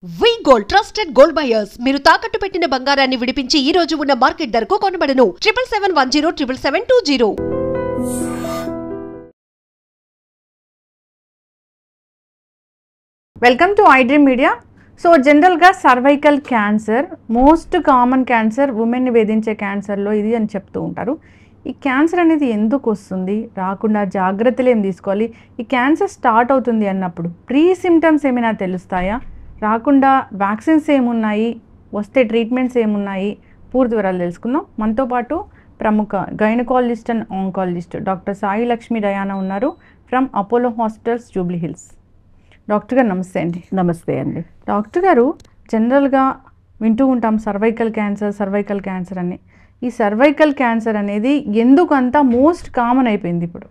వి gold trusted gold buyers మీరు తాకట్టు పెట్టిన బంగారాన్ని విడిపించి ఈ రోజు ఉన్న మార్కెట్ ధరకు కొనబడను 7771077720. Welcome to iDream media. So జనరల్గా cervical cancer most common cancer, ఉమెన్ని వేధించే క్యాన్సర్లో ఇది అని చెప్తూ ఉంటారు. ఈ క్యాన్సర్ అనేది ఎందుకు వస్తుంది, రాకుండా జాగ్రత్తలు ఏం తీసుకోవాలి, ఈ క్యాన్సర్ స్టార్ట్ అవుతుంది అన్నప్పుడు ప్రీ సిమ్టమ్స్ ఏమైనా తెలుస్తాయా, రాకుండా వ్యాక్సిన్స్ ఏమున్నాయి, వస్తే ట్రీట్మెంట్స్ ఏమున్నాయి, పూర్తి వివరాలు తెలుసుకుందాం. మనతో పాటు ప్రముఖ gynaecologist and oncologist doctor Sai Lakshmi Diana ఉన్నారు from Apollo hospitals, Jubilee Hills. Doctor గారు నమస్తే అండి. నమస్తే అండి. డాక్టర్ గారు, జనరల్గా వింటూ ఉంటాం సర్వైకల్ క్యాన్సర్ అని. ఈ సర్వైకల్ క్యాన్సర్ అనేది ఎందుకు అంత మోస్ట్ కామన్ అయిపోయింది ఇప్పుడు?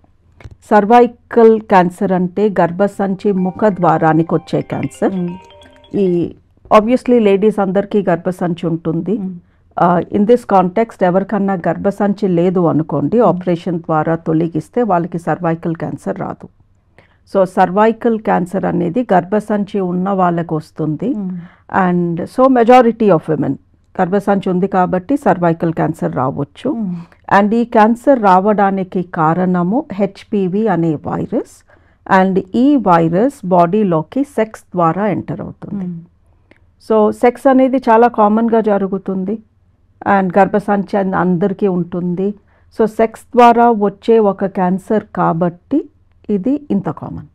సర్వైకల్ క్యాన్సర్ అంటే గర్భసంచి ముఖ ద్వారానికి వచ్చే క్యాన్సర్. ఈ ఆబ్వియస్లీ లేడీస్ అందరికీ గర్భసంచి ఉంటుంది. ఇన్ దిస్ కాంటెక్స్ట్ ఎవరికన్నా గర్భసంచి లేదు అనుకోండి, ఆపరేషన్ ద్వారా తొలగిస్తే వాళ్ళకి సర్వైకల్ క్యాన్సర్ రాదు. సో సర్వైకల్ క్యాన్సర్ అనేది గర్భసంచి ఉన్న వాళ్ళకు వస్తుంది. And so majority of women గర్భసంచి ఉంది కాబట్టి సర్వైకల్ క్యాన్సర్ రావచ్చు. అండ్ ఈ క్యాన్సర్ రావడానికి కారణము హెచ్పివి అనే వైరస్. అండ్ ఈ వైరస్ బాడీలోకి సెక్స్ ద్వారా ఎంటర్ అవుతుంది. సో సెక్స్ అనేది చాలా కామన్గా జరుగుతుంది అండ్ గర్భసంచి అందరికీ ఉంటుంది. సో సెక్స్ ద్వారా వచ్చే ఒక క్యాన్సర్ కాబట్టి ఇది ఇంత కామన్.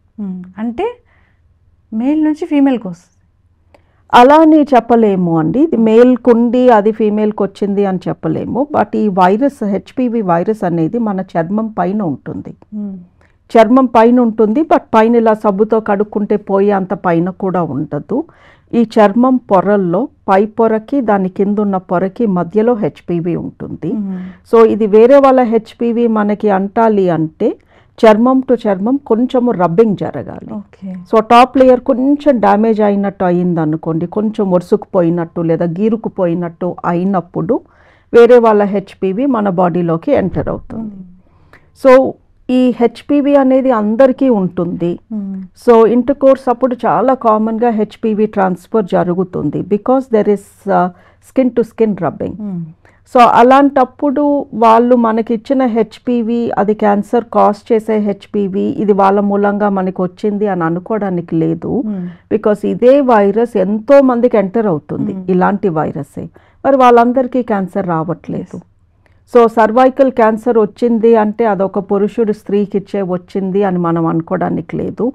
అంటే మేల్ నుంచి ఫీమేల్కి వస్తుంది అలా అని చెప్పలేము అండి. ఇది మేల్కి ఉండి అది ఫీమేల్కి వచ్చింది అని చెప్పలేము. బట్ ఈ వైరస్ హెచ్పివి వైరస్ అనేది మన చర్మం పైన ఉంటుంది. బట్ పైన ఇలా సబ్బుతో కడుక్కుంటే పోయే అంత పైన కూడా ఉండదు. ఈ చర్మం పొరల్లో పై పొరకి దాని కింద ఉన్న పొరకి మధ్యలో హెచ్పివి ఉంటుంది. సో ఇది వేరే వాళ్ళ హెచ్పివి మనకి అంటాలి అంటే చర్మం టు చర్మం కొంచెము రబ్బింగ్ జరగాలి. సో టాప్ లేయర్ కొంచెం డ్యామేజ్ అయినట్టు అయింది అనుకోండి, కొంచెం ఒరుసుకుపోయినట్టు లేదా గీరుకుపోయినట్టు అయినప్పుడు వేరే వాళ్ళ హెచ్పివి మన బాడీలోకి ఎంటర్ అవుతుంది. సో ఈ హెచ్పివి అనేది అందరికీ ఉంటుంది. సో ఇంటర్ కోర్స్ అప్పుడు చాలా కామన్గా హెచ్పివి ట్రాన్స్ఫర్ జరుగుతుంది because there is skin to skin rubbing. So అలాంటప్పుడు వాళ్ళు మనకి ఇచ్చిన హెచ్పివి అది క్యాన్సర్ కాజ్ చేసే హెచ్పివి, ఇది వాళ్ళ మూలంగా మనకి వచ్చింది అని అనుకోవడానికి లేదు. బికాస్ ఇదే వైరస్ ఎంతో మందికి ఎంటర్ అవుతుంది, ఇలాంటి వైరసే. మరి వాళ్ళందరికీ క్యాన్సర్ రావట్లేదు. సో సర్వైకల్ క్యాన్సర్ వచ్చింది అంటే అదొక పురుషుడు స్త్రీకి ఇచ్చే వచ్చింది అని మనం అనుకోవడానికి లేదు.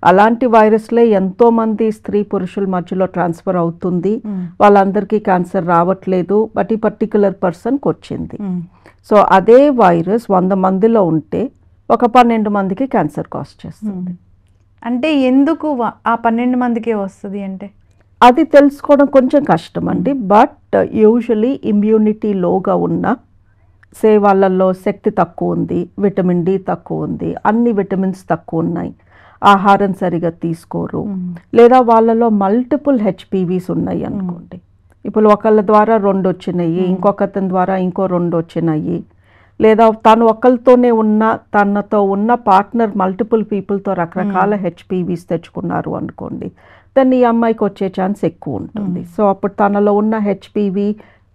అలాంటి వైరస్లే ఎంతోమంది స్త్రీ పురుషుల మధ్యలో ట్రాన్స్ఫర్ అవుతుంది. వాళ్ళందరికీ క్యాన్సర్ రావట్లేదు, బట్ ఈ పర్టికులర్ పర్సన్కి వచ్చింది. సో అదే వైరస్ 100 మందిలో ఉంటే ఒక 12 మందికి క్యాన్సర్ కాజ్ చేస్తుంది. అంటే ఎందుకు ఆ 12 మందికే వస్తుంది అంటే అది తెలుసుకోవడం కొంచెం కష్టం అండి. బట్ యూజువలీ ఇమ్యూనిటీ లోగా ఉన్న వాళ్ళల్లో శక్తి తక్కువ ఉంది, విటమిన్ డి తక్కువ ఉంది, అన్ని విటమిన్స్ తక్కువ ఉన్నాయి, ఆహారం సరిగా తీసుకోరు, లేదా వాళ్ళలో మల్టిపుల్ హెచ్పివిస్ ఉన్నాయి అనుకోండి. ఇప్పుడు ఒకళ్ళ ద్వారా 2 వచ్చినాయి, ఇంకొకతని ద్వారా ఇంకో 2 వచ్చినాయి, లేదా తను ఒకరితోనే ఉన్న తనతో ఉన్న పార్ట్నర్ మల్టిపుల్ పీపుల్తో రకరకాల హెచ్పివిస్ తెచ్చుకున్నారు అనుకోండి, దాన్ని ఈ అమ్మాయికి వచ్చే ఛాన్స్ ఎక్కువ ఉంటుంది. సో అప్పుడు తనలో ఉన్న హెచ్పివి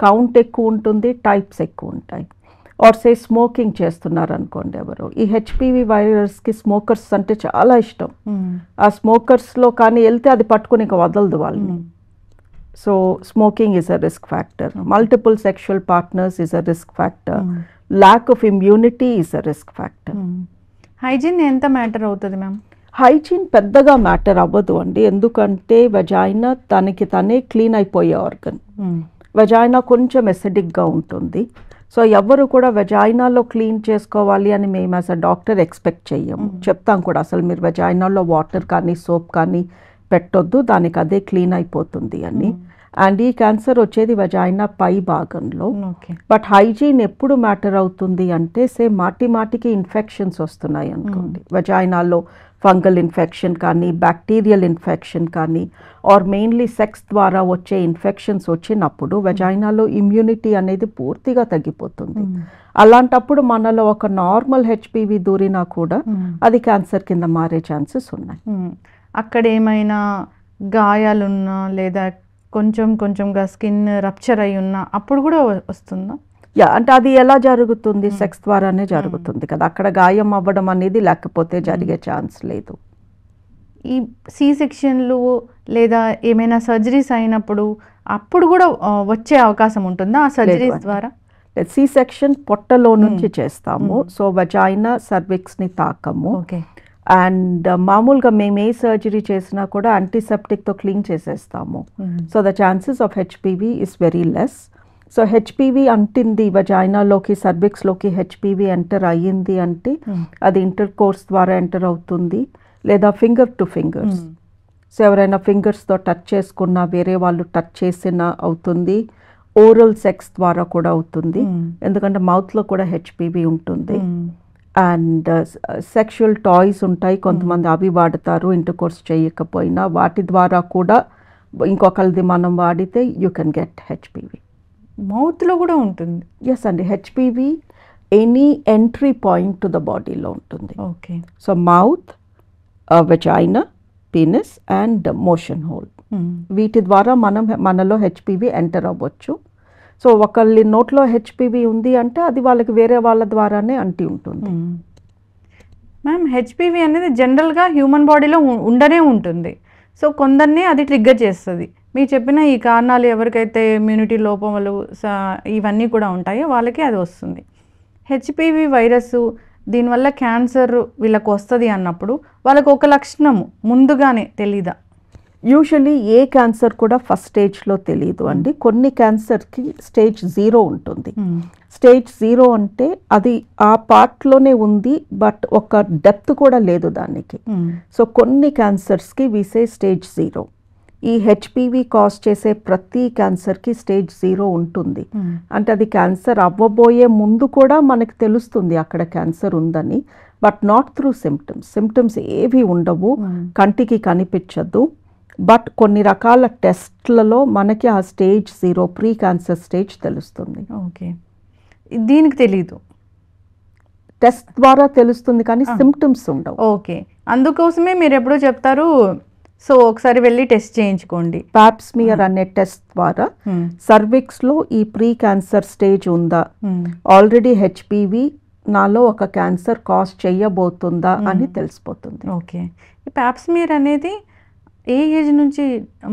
కౌంట్ ఎక్కువ ఉంటుంది, టైప్స్ ఎక్కువ ఉంటాయి. ఆర్ సే స్మోకింగ్ చేస్తున్నారు అనుకోండి ఎవరు, ఈ హెచ్పివి వైరస్కి స్మోకర్స్ అంటే చాలా ఇష్టం. ఆ స్మోకర్స్లో కానీ వెళ్తే అది పట్టుకుని ఇంకా వదలదు వాళ్ళని. So smoking is a risk factor, multiple sexual partners is a risk factor, lack of immunity is a risk factor. Hygiene ఎంత మ్యాటర్ అవుతుంది మ్యామ్? హైజీన్ పెద్దగా మ్యాటర్ అవ్వదు అండి, ఎందుకంటే వెజైనా తనకి తనే క్లీన్ అయిపోయే ఆర్గన్. వెజైనా కొంచెం ఎసిడిక్గా ఉంటుంది. సో ఎవరు కూడా వెజైనాలో క్లీన్ చేసుకోవాలి అని మేము యాజ్ అ డాక్టర్ ఎక్స్పెక్ట్ చెయ్యము. చెప్తాం కూడా అసలు మీరు వెజైనాలో వాటర్ కానీ సోప్ కానీ పెట్టొద్దు, దానికి అదే క్లీన్ అయిపోతుంది అని. అండ్ ఈ క్యాన్సర్ వచ్చేది వెజైనా పై భాగంలో. బట్ హైజీన్ ఎప్పుడు మ్యాటర్ అవుతుంది అంటే మాటికి ఇన్ఫెక్షన్స్ వస్తున్నాయి అనుకోండి, వెజైనాలో ఫంగల్ ఇన్ఫెక్షన్ కానీ బ్యాక్టీరియల్ ఇన్ఫెక్షన్ కానీ ఆర్ మెయిన్లీ సెక్స్ ద్వారా వచ్చే ఇన్ఫెక్షన్స్ వచ్చినప్పుడు వెజైనాలో ఇమ్యూనిటీ అనేది పూర్తిగా తగ్గిపోతుంది. అలాంటప్పుడు మనలో ఒక నార్మల్ హెచ్పివి దూరినా కూడా అది క్యాన్సర్ కింద మారే ఛాన్సెస్ ఉన్నాయి. అక్కడ ఏమైనా గాయాలున్నా లేదా కొంచెం కొంచెంగా స్కిన్ రప్చర్ అయి ఉన్నా అప్పుడు కూడా వస్తుందా? యా, అంటే అది ఎలా జరుగుతుంది? సెక్స్ ద్వారానే జరుగుతుంది కదా, అక్కడ గాయం అవ్వడం అనేది లేకపోతే జరిగే ఛాన్స్ లేదు. ఈ సి సెక్షన్లు లేదా ఏమైనా సర్జరీస్ అయినప్పుడు అప్పుడు కూడా వచ్చే అవకాశం ఉంటుందా ఆ సర్జరీస్ ద్వారా? సి సెక్షన్ పొట్టలో నుంచి చేస్తాము. సో వజైనా సర్విక్స్ని తాకము. ఓకే. అండ్ మామూలుగా మేము ఏ సర్జరీ చేసినా కూడా యాంటీసెప్టిక్తో క్లీన్ చేసేస్తాము. So the chances of HPV is very less. So HPV అంటింది వజైనాలోకి, సర్విక్స్లోకి హెచ్పివి ఎంటర్ అయ్యింది అంటే అది ఇంటర్ కోర్స్ ద్వారా ఎంటర్ అవుతుంది, లేదా ఫింగర్ టు ఫింగర్స్. సో ఎవరైనా ఫింగర్స్తో టచ్ చేసుకున్నా, వేరే వాళ్ళు టచ్ చేసినా అవుతుంది. ఓరల్ సెక్స్ ద్వారా కూడా అవుతుంది, ఎందుకంటే మౌత్లో కూడా హెచ్పివి ఉంటుంది. అండ్ సెక్షువల్ టాయ్స్ ఉంటాయి, కొంతమంది అవి వాడతారు ఇంటర్ కోర్స్ చేయకపోయినా, వాటి ద్వారా కూడా ఇంకొకరిది మనం వాడితే యూ కెన్ గెట్ హెచ్పివి. మౌత్లో కూడా ఉంటుంది? ఎస్ అండి, HPV any entry point to the బాడీలో ఉంటుంది. Okay. So mouth, vagina, penis and motion whole, వీటి ద్వారా మనలో హెచ్పివి ఎంటర్ అవ్వచ్చు. సో ఒకళ్ళ నోట్లో హెచ్పివి ఉంది అంటే అది వాళ్ళకి వేరే వాళ్ళ ద్వారానే అంటి ఉంటుంది. మ్యామ్, హెచ్పివి అనేది జనరల్గా హ్యూమన్ బాడీలో ఉండనే ఉంటుంది. సో కొందరిని అది ట్రిగ్గర్ చేస్తుంది. మీరు చెప్పిన ఈ కారణాలు ఎవరికైతే ఇమ్యూనిటీ లోపములు ఇవన్నీ కూడా ఉంటాయో వాళ్ళకి అది వస్తుంది. హెచ్పివి వైరస్ దీనివల్ల క్యాన్సర్ వీళ్ళకి వస్తుంది అన్నప్పుడు వాళ్ళకు ఒక లక్షణము ముందుగానే తెలీదా? యూజువలీ ఏ క్యాన్సర్ కూడా ఫస్ట్ స్టేజ్లో తెలియదు అండి. కొన్ని క్యాన్సర్కి స్టేజ్ 0 ఉంటుంది. స్టేజ్ 0 అంటే అది ఆ పార్ట్లోనే ఉంది, బట్ ఒక డెప్త్ కూడా లేదు దానికి. సో కొన్ని క్యాన్సర్స్కి వీసే స్టేజ్ 0. ఈ హెచ్పివి కాజ్ చేసే ప్రతి క్యాన్సర్కి స్టేజ్ 0 ఉంటుంది. అంటే అది క్యాన్సర్ అవ్వబోయే ముందు కూడా మనకు తెలుస్తుంది అక్కడ క్యాన్సర్ ఉందని, but not through symptoms. Symptoms ఏవి ఉండవు, కంటికి కనిపించదు. బట్ కొన్ని రకాల టెస్ట్లలో మనకి ఆ స్టేజ్ 0 ప్రీ క్యాన్సర్ స్టేజ్ తెలుస్తుంది. ఓకే. దీనికి తెలీదు, టెస్ట్ ద్వారా తెలుస్తుంది కానీ సిమ్టమ్స్ ఉండవు. ఓకే. అందుకోసమే మీరు ఎప్పుడో చెప్తారు, సో ఒకసారి వెళ్ళి టెస్ట్ చేయించుకోండి. పాప్స్మియర్ అనే టెస్ట్ ద్వారా సర్విక్స్లో ఈ ప్రీ క్యాన్సర్ స్టేజ్ ఉందా, ఆల్రెడీ హెచ్పివి నాలో ఒక క్యాన్సర్ కాజ్ చేయబోతుందా అని తెలిసిపోతుంది. ఓకే. ఈ పాప్స్మియర్ అనేది ఏ ఏజ్ నుంచి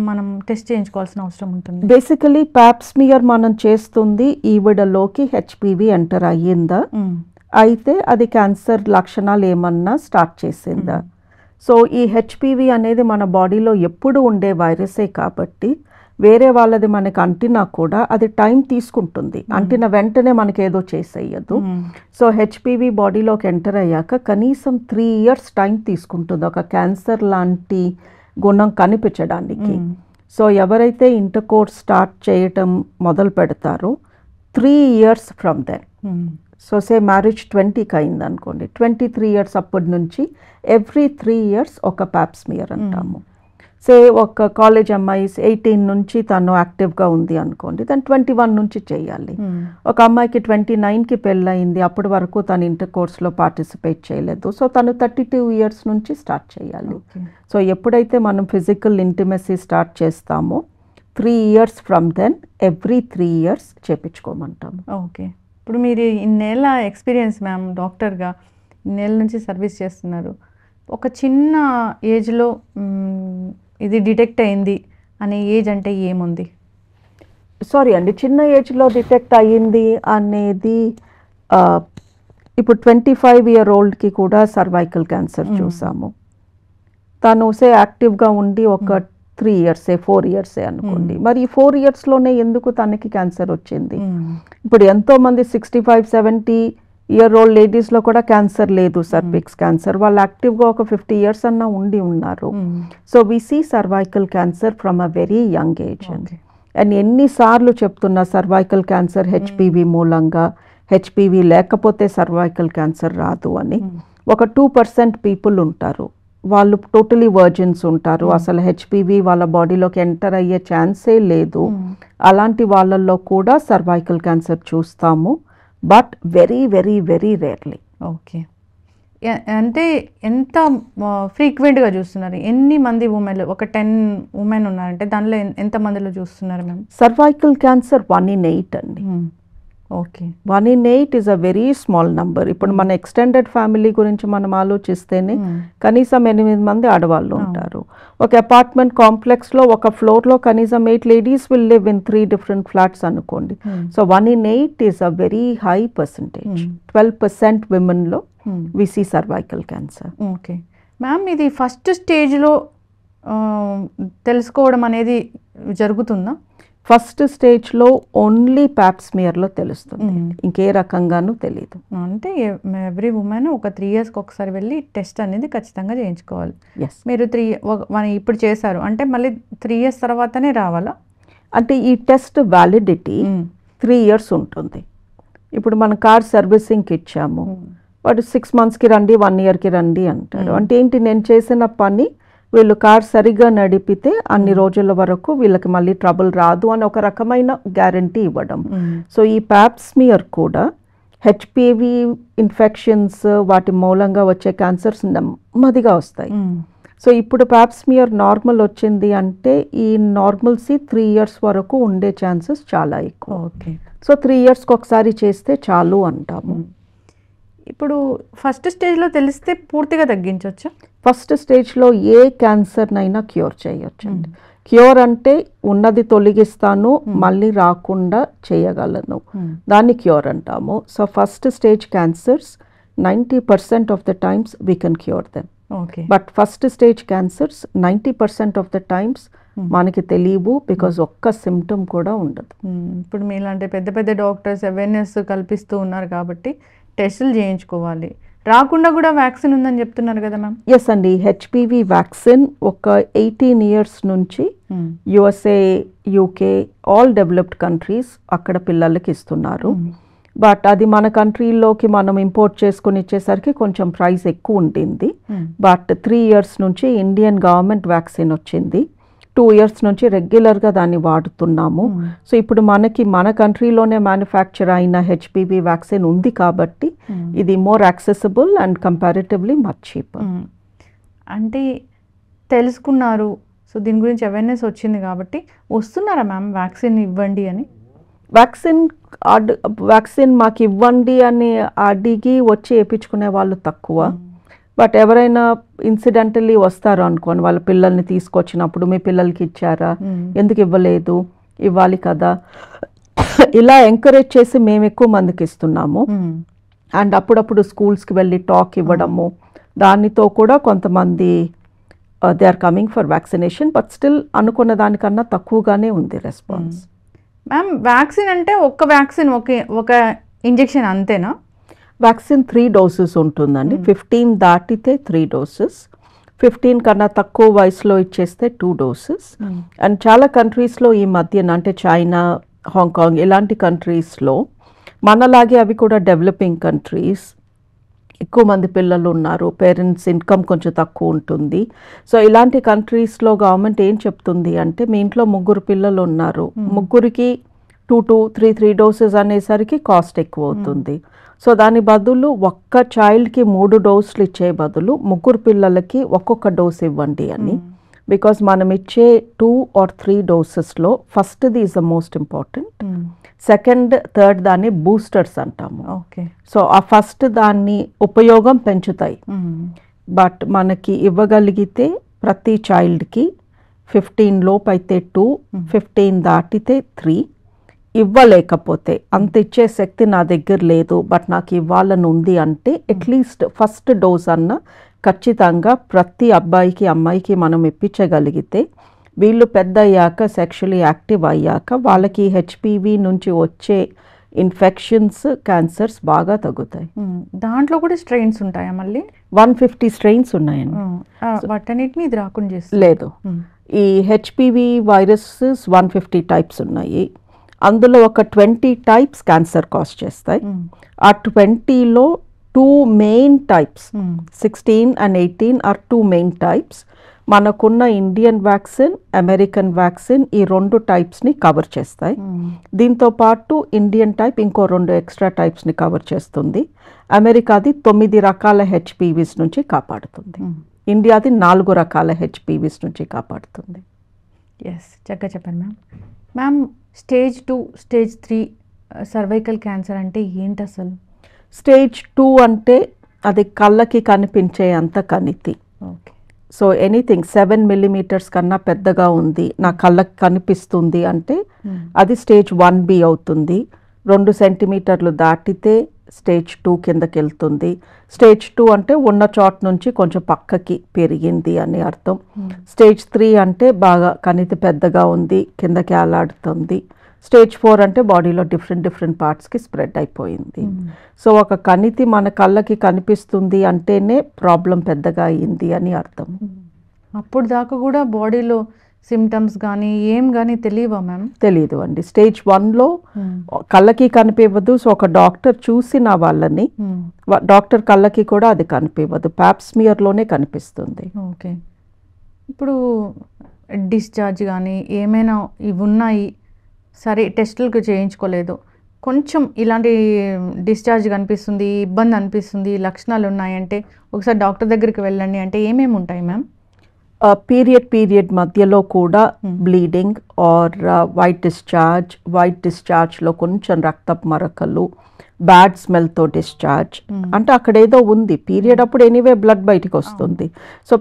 మనం టెస్ట్ చేయించుకోవాల్సిన అవసరం ఉంటుంది? బేసికలీ పాప్స్మియర్ మనం చేస్తుంది ఈవిడలోకి హెచ్పివి ఎంటర్ అయ్యిందా, అయితే అది క్యాన్సర్ లక్షణాలు ఏమన్నా స్టార్ట్ చేసిందా. సో ఈ హెచ్పివి అనేది మన బాడీలో ఎప్పుడు ఉండే వైరసే కాబట్టి వేరే వాళ్ళది మనకి అంటినా కూడా అది టైం తీసుకుంటుంది. అంటిన వెంటనే మనకి ఏదో చేసేయదు. సో హెచ్పివి బాడీలోకి ఎంటర్ అయ్యాక కనీసం 3 years టైం తీసుకుంటుంది ఒక క్యాన్సర్ లాంటి గుణం కనిపించడానికి. సో ఎవరైతే ఇంటర్ కోర్స్ స్టార్ట్ చేయటం మొదలు పెడతారో 3 years from then, so say marriage 20కి అయింది అనుకోండి, 23 years అప్పటి నుంచి ఎవ్రీ 3 years ఒక పాప్స్మియర్ అంటాము. సే ఒక కాలేజ్ అమ్మాయి 18 నుంచి తను యాక్టివ్గా ఉంది అనుకోండి, తను 21 నుంచి చేయాలి. ఒక అమ్మాయికి 29కి పెళ్ళయింది, అప్పటి వరకు తను ఇంటర్ కోర్స్లో పార్టిసిపేట్ చేయలేదు, సో తను 32 years నుంచి స్టార్ట్ చేయాలి. సో ఎప్పుడైతే మనం ఫిజికల్ ఇంటిమసీ స్టార్ట్ చేస్తామో 3 years from then every 3 years చేపించుకోమంటాము. ఓకే. ఇప్పుడు మీరు ఇన్నేళ్ళ ఎక్స్పీరియన్స్ మ్యామ్, డాక్టర్గా ఇన్నేళ్ళ నుంచి సర్వీస్ చేస్తున్నారు. ఒక చిన్న ఏజ్లో ఇది డిటెక్ట్ అయింది అనే ఏజ్ అంటే ఏముంది? సారీ అండి, చిన్న ఏజ్లో డిటెక్ట్ అయ్యింది అనేది ఇప్పుడు 25-year-oldకి కూడా సర్వైకల్ క్యాన్సర్ చూసాము. తను సే యాక్టివ్గా ఉండి ఒక 3 years 4 years అనుకోండి, మరి ఈ 4 yearsలోనే ఎందుకు తనకి క్యాన్సర్ వచ్చింది? ఇప్పుడు ఎంతోమంది 65-70-year-old లేడీస్లో కూడా క్యాన్సర్ లేదు, సర్విక్స్ క్యాన్సర్, వాళ్ళు యాక్టివ్గా ఒక 50 years అన్నా ఉండి ఉన్నారు. So we see cervical cancer from a very young age. And ఎన్నిసార్లు చెప్తున్నా సర్వైకల్ క్యాన్సర్ హెచ్పివి మూలంగా, హెచ్పివి లేకపోతే సర్వైకల్ క్యాన్సర్ రాదు అని. ఒక 2% పీపుల్ ఉంటారు, వాళ్ళు టోటలీ వర్జిన్స్ ఉంటారు, అసలు హెచ్పివి వాళ్ళ బాడీలోకి ఎంటర్ అయ్యే ఛాన్సే లేదు. అలాంటి వాళ్ళల్లో కూడా సర్వైకల్ క్యాన్సర్ చూస్తాము, but very very very rarely. Okay. అంటే ఎంత ఫ్రీక్వెంట్గా చూస్తున్నారు? ఎన్ని మంది ఉమెన్లు, ఒక 10 ఉమెన్ ఉన్నారంటే దానిలో ఎంత మందిలో చూస్తున్నారు మ్యామ్? సర్వైకల్ క్యాన్సర్ 1 in 8 అండి. Okay. 1 in 8 is a very small number. ఇప్పుడు మన ఎక్స్టెండెడ్ ఫ్యామిలీ గురించి మనం ఆలోచిస్తేనే కనీసం 8 మంది ఆడవాళ్ళు ఉంటారు. ఒక అపార్ట్మెంట్ కాంప్లెక్స్లో ఒక ఫ్లోర్లో కనీసం 8 ladies will live in 3 different flats అనుకోండి. So 1 in 8 is a very high percentage. 12% విమెన్లో we see cervical cancer. Okay ma'am, ఇది ఫస్ట్ స్టేజ్లో తెలుసుకోవడం అనేది జరుగుతుందా? ఫస్ట్ స్టేజ్లో ఓన్లీ ప్యాప్స్మియర్లో తెలుస్తుంది, ఇంకే రకంగానూ తెలియదు. అంటే ఎవ్రీ ఉమెన్ ఒక 3 yearsకి ఒకసారి వెళ్ళి టెస్ట్ అనేది ఖచ్చితంగా చేయించుకోవాలి. ఎస్. మీరు ఇప్పుడు చేశారు అంటే మళ్ళీ 3 years తర్వాతనే రావాలా? అంటే ఈ టెస్ట్ వ్యాలిడిటీ 3 years ఉంటుంది. ఇప్పుడు మన కార్ సర్వీసింగ్కి ఇచ్చాము, వాడు 6 monthsకి రండి, 1 yearకి రండి అంటారు. అంటే ఏంటి, నేను చేసిన పని వీళ్ళు కార్ సరిగ్గా నడిపితే అన్ని రోజుల వరకు వీళ్ళకి మళ్ళీ ట్రబుల్ రాదు అని ఒక రకమైన గ్యారంటీ ఇవ్వడం. సో ఈ ప్యాప్స్మియర్ కూడా హెచ్పివి ఇన్ఫెక్షన్స్ వాటి మూలంగా వచ్చే క్యాన్సర్స్ నెమ్మదిగా వస్తాయి. సో ఇప్పుడు ప్యాప్స్మియర్ నార్మల్ వచ్చింది అంటే ఈ నార్మల్సీ 3 years వరకు ఉండే ఛాన్సెస్ చాలా ఎక్కువ. ఓకే. సో 3 yearsకి ఒకసారి చేస్తే చాలు అంటాము. ఇప్పుడు ఫస్ట్ స్టేజ్లో తెలిస్తే పూర్తిగా తగ్గించవచ్చా? ఫస్ట్ స్టేజ్లో ఏ క్యాన్సర్నైనా క్యూర్ చేయొచ్చండి. క్యూర్ అంటే ఉన్నది తొలగిస్తాను, మళ్ళీ రాకుండా చేయగలను, దాన్ని క్యూర్ అంటాము. So first stage cancers 90% of the times we can cure them. Okay. But first stage cancers 90% of the times మనకి తెలియవు, బికాజ్ ఒక్క సిమ్టమ్ కూడా ఉండదు. ఇప్పుడు మీలాంటి పెద్ద పెద్ద డాక్టర్స్ అవేర్నెస్ కల్పిస్తూ ఉన్నారు కాబట్టి టెస్టులు చేయించుకోవాలి. రాకుండా కూడా వ్యాక్సిన్ ఉందని చెప్తున్నారు కదా మ్యామ్? ఎస్ అండి, హెచ్పివి వ్యాక్సిన్ ఒక 18 years నుంచి USA, UK all developed countries అక్కడ పిల్లలకి ఇస్తున్నారు. బట్ అది మన కంట్రీలోకి మనం ఇంపోర్ట్ చేసుకుని ఇచ్చేసరికి కొంచెం ప్రైస్ ఎక్కువ ఉంటుంది. బట్ 3 years నుంచి ఇండియన్ గవర్నమెంట్ వ్యాక్సిన్ వచ్చింది. 2 years నుంచి రెగ్యులర్గా దాన్ని వాడుతున్నాము. సో ఇప్పుడు మనకి మన కంట్రీలోనే మ్యానుఫ్యాక్చర్ అయిన హెచ్పివి వ్యాక్సిన్ ఉంది కాబట్టి ఇది more accessible and comparatively much cheaper. అంటే తెలుసుకున్నారు, సో దీని గురించి అవేర్నెస్ వచ్చింది కాబట్టి వస్తున్నారా మ్యామ్ వ్యాక్సిన్ ఇవ్వండి అని? వ్యాక్సిన్ మాకు ఇవ్వండి అని అడిగి వచ్చి వేయించుకునే వాళ్ళు తక్కువ. బట్ ఎవరైనా ఇన్సిడెంటల్లీ వస్తారు అనుకోండి, వాళ్ళ పిల్లల్ని తీసుకొచ్చినప్పుడు మీ పిల్లలకి ఇచ్చారా, ఎందుకు ఇవ్వలేదు, ఇవ్వాలి కదా, ఇలా ఎంకరేజ్ చేసి మేము ఎక్కువ మందికి ఇస్తున్నాము. అండ్ అప్పుడప్పుడు స్కూల్స్కి వెళ్ళి టాక్ ఇవ్వడము, దానితో కూడా కొంతమంది they are coming for vaccination. But still అనుకున్న దానికన్నా తక్కువగానే ఉంది రెస్పాన్స్. మ్యామ్ వ్యాక్సిన్ అంటే ఒక్క వ్యాక్సిన్ ఒక ఇంజెక్షన్ అంతేనా? వ్యాక్సిన్ 3 doses ఉంటుందండి. 15 దాటితే 3 doses, 15 కన్నా తక్కువ వయసులో ఇచ్చేస్తే 2 doses. అండ్ చాలా కంట్రీస్లో ఈ మధ్యన అంటే చైనా, హాంకాంగ్ ఇలాంటి కంట్రీస్లో మనలాగే అవి కూడా డెవలపింగ్ కంట్రీస్, ఎక్కువ మంది పిల్లలు ఉన్నారు, పేరెంట్స్ ఇన్కమ్ కొంచెం తక్కువ ఉంటుంది. సో ఇలాంటి కంట్రీస్లో గవర్నమెంట్ ఏం చెప్తుంది అంటే మీ ఇంట్లో 3 పిల్లలు ఉన్నారు, ముగ్గురికి 2-3 doses అనేసరికి కాస్ట్ ఎక్కువ అవుతుంది. సో దాని బదులు ఒక్క చైల్డ్కి 3 doses ఇచ్చే బదులు 3 పిల్లలకి ఒక్కొక్క డోస్ ఇవ్వండి అని. బికాస్ మనం ఇచ్చే 2 or 3 dosesలో ఫస్ట్ది is the most important, second, third దాన్ని బూస్టర్స్ అంటాము. ఓకే. సో ఆ ఫస్ట్ దాన్ని ఉపయోగం పెంచుతాయి. బట్ మనకి ఇవ్వగలిగితే ప్రతి చైల్డ్కి 15 లోపు అయితే 2, 15 దాటితే 3. ఇవ్వలేకపోతే అంత ఇచ్చే శక్తి నా దగ్గర లేదు బట్ నాకు ఇవ్వాలని ఉంది అంటే అట్లీస్ట్ ఫస్ట్ డోస్ అన్న ఖచ్చితంగా ప్రతి అబ్బాయికి అమ్మాయికి మనం ఇప్పించగలిగితే వీళ్ళు పెద్ద అయ్యాక సెక్షువల్లీ యాక్టివ్ అయ్యాక వాళ్ళకి హెచ్పివి నుంచి వచ్చే ఇన్ఫెక్షన్స్, క్యాన్సర్స్ బాగా తగ్గుతాయి. దాంట్లో కూడా స్ట్రెయిన్స్ ఉంటాయా మళ్ళీ? 150 స్ట్రెయిన్స్ ఉన్నాయండి. వాటన్నిటిని ఇది రాకుండా చేస్తుంది? లేదు, ఈ హెచ్పివి వైరసెస్ 150 టైప్స్ ఉన్నాయి. అందులో ఒక 20 టైప్స్ క్యాన్సర్ కాజ్ చేస్తాయి. ఆ 20లో 2 main types, 16 and 18 are 2 main types. మనకున్న ఇండియన్ వ్యాక్సిన్, అమెరికన్ వ్యాక్సిన్ ఈ 2 టైప్స్ని కవర్ చేస్తాయి. దీంతో పాటు ఇండియన్ టైప్ ఇంకో 2 ఎక్స్ట్రా టైప్స్ని కవర్ చేస్తుంది. అమెరికాది 9 రకాల హెచ్పివిస్ నుంచి కాపాడుతుంది. ఇండియాది 4 రకాల హెచ్పివిస్ నుంచి కాపాడుతుంది. ఎస్, చక్కగా చెప్పాను ma'am. Ma'am, stage 2, stage 3 cervical cancer అంటే ఏంటి అసలు? స్టేజ్ 2 అంటే అది కళ్ళకి కనిపించే అంత కణితి. ఓకే. సో ఎనీథింగ్ 7 millimeters కన్నా పెద్దగా ఉంది, నా కళ్ళకి కనిపిస్తుంది అంటే అది స్టేజ్ 1B అవుతుంది. 2 సెంటీమీటర్లు దాటితే స్టేజ్ 2 కిందకి వెళ్తుంది. స్టేజ్ 2 అంటే ఉన్న చోట నుంచి కొంచెం పక్కకి పెరిగింది అని అర్థం. స్టేజ్ 3 అంటే బాగా కణితి పెద్దగా ఉంది, కిందకి ఆలాడుతుంది. స్టేజ్ 4 అంటే బాడీలో డిఫరెంట్ పార్ట్స్కి స్ప్రెడ్ అయిపోయింది. సో ఒక కణితి మన కళ్ళకి కనిపిస్తుంది అంటేనే ప్రాబ్లం పెద్దగా అయింది అని అర్థం. అప్పుడు దాకా కూడా బాడీలో సిమ్టమ్స్ కానీ ఏం కానీ తెలియవా మ్యామ్? తెలియదు అండి. స్టేజ్ 1లో కళ్ళకి కనిపించదు. సో ఒక డాక్టర్ చూసిన వాళ్ళని డాక్టర్ కళ్ళకి కూడా అది కనిపించదు, ప్యాప్స్మియర్లోనే కనిపిస్తుంది. ఓకే. ఇప్పుడు డిశ్చార్జ్ కానీ ఏమైనా ఇవి ఉన్నాయి, సరే టెస్టులకు చేయించుకోలేదు, కొంచెం ఇలాంటి డిశ్చార్జ్ కనిపిస్తుంది, ఇబ్బంది అనిపిస్తుంది, లక్షణాలు ఉన్నాయంటే ఒకసారి డాక్టర్ దగ్గరికి వెళ్ళండి అంటే ఏమేమి ఉంటాయి మ్యామ్? పీరియడ్ మధ్యలో కూడా బ్లీడింగ్ ఆర్ వైట్ డిశ్చార్జ్లో కొంచెం రక్తపు మరకలు, బ్యాడ్ స్మెల్తో డిశ్చార్జ్, అంటే అక్కడ ఏదో ఉంది. పీరియడ్ అప్పుడు ఎనీవే బ్లడ్ బయటికి వస్తుంది. సో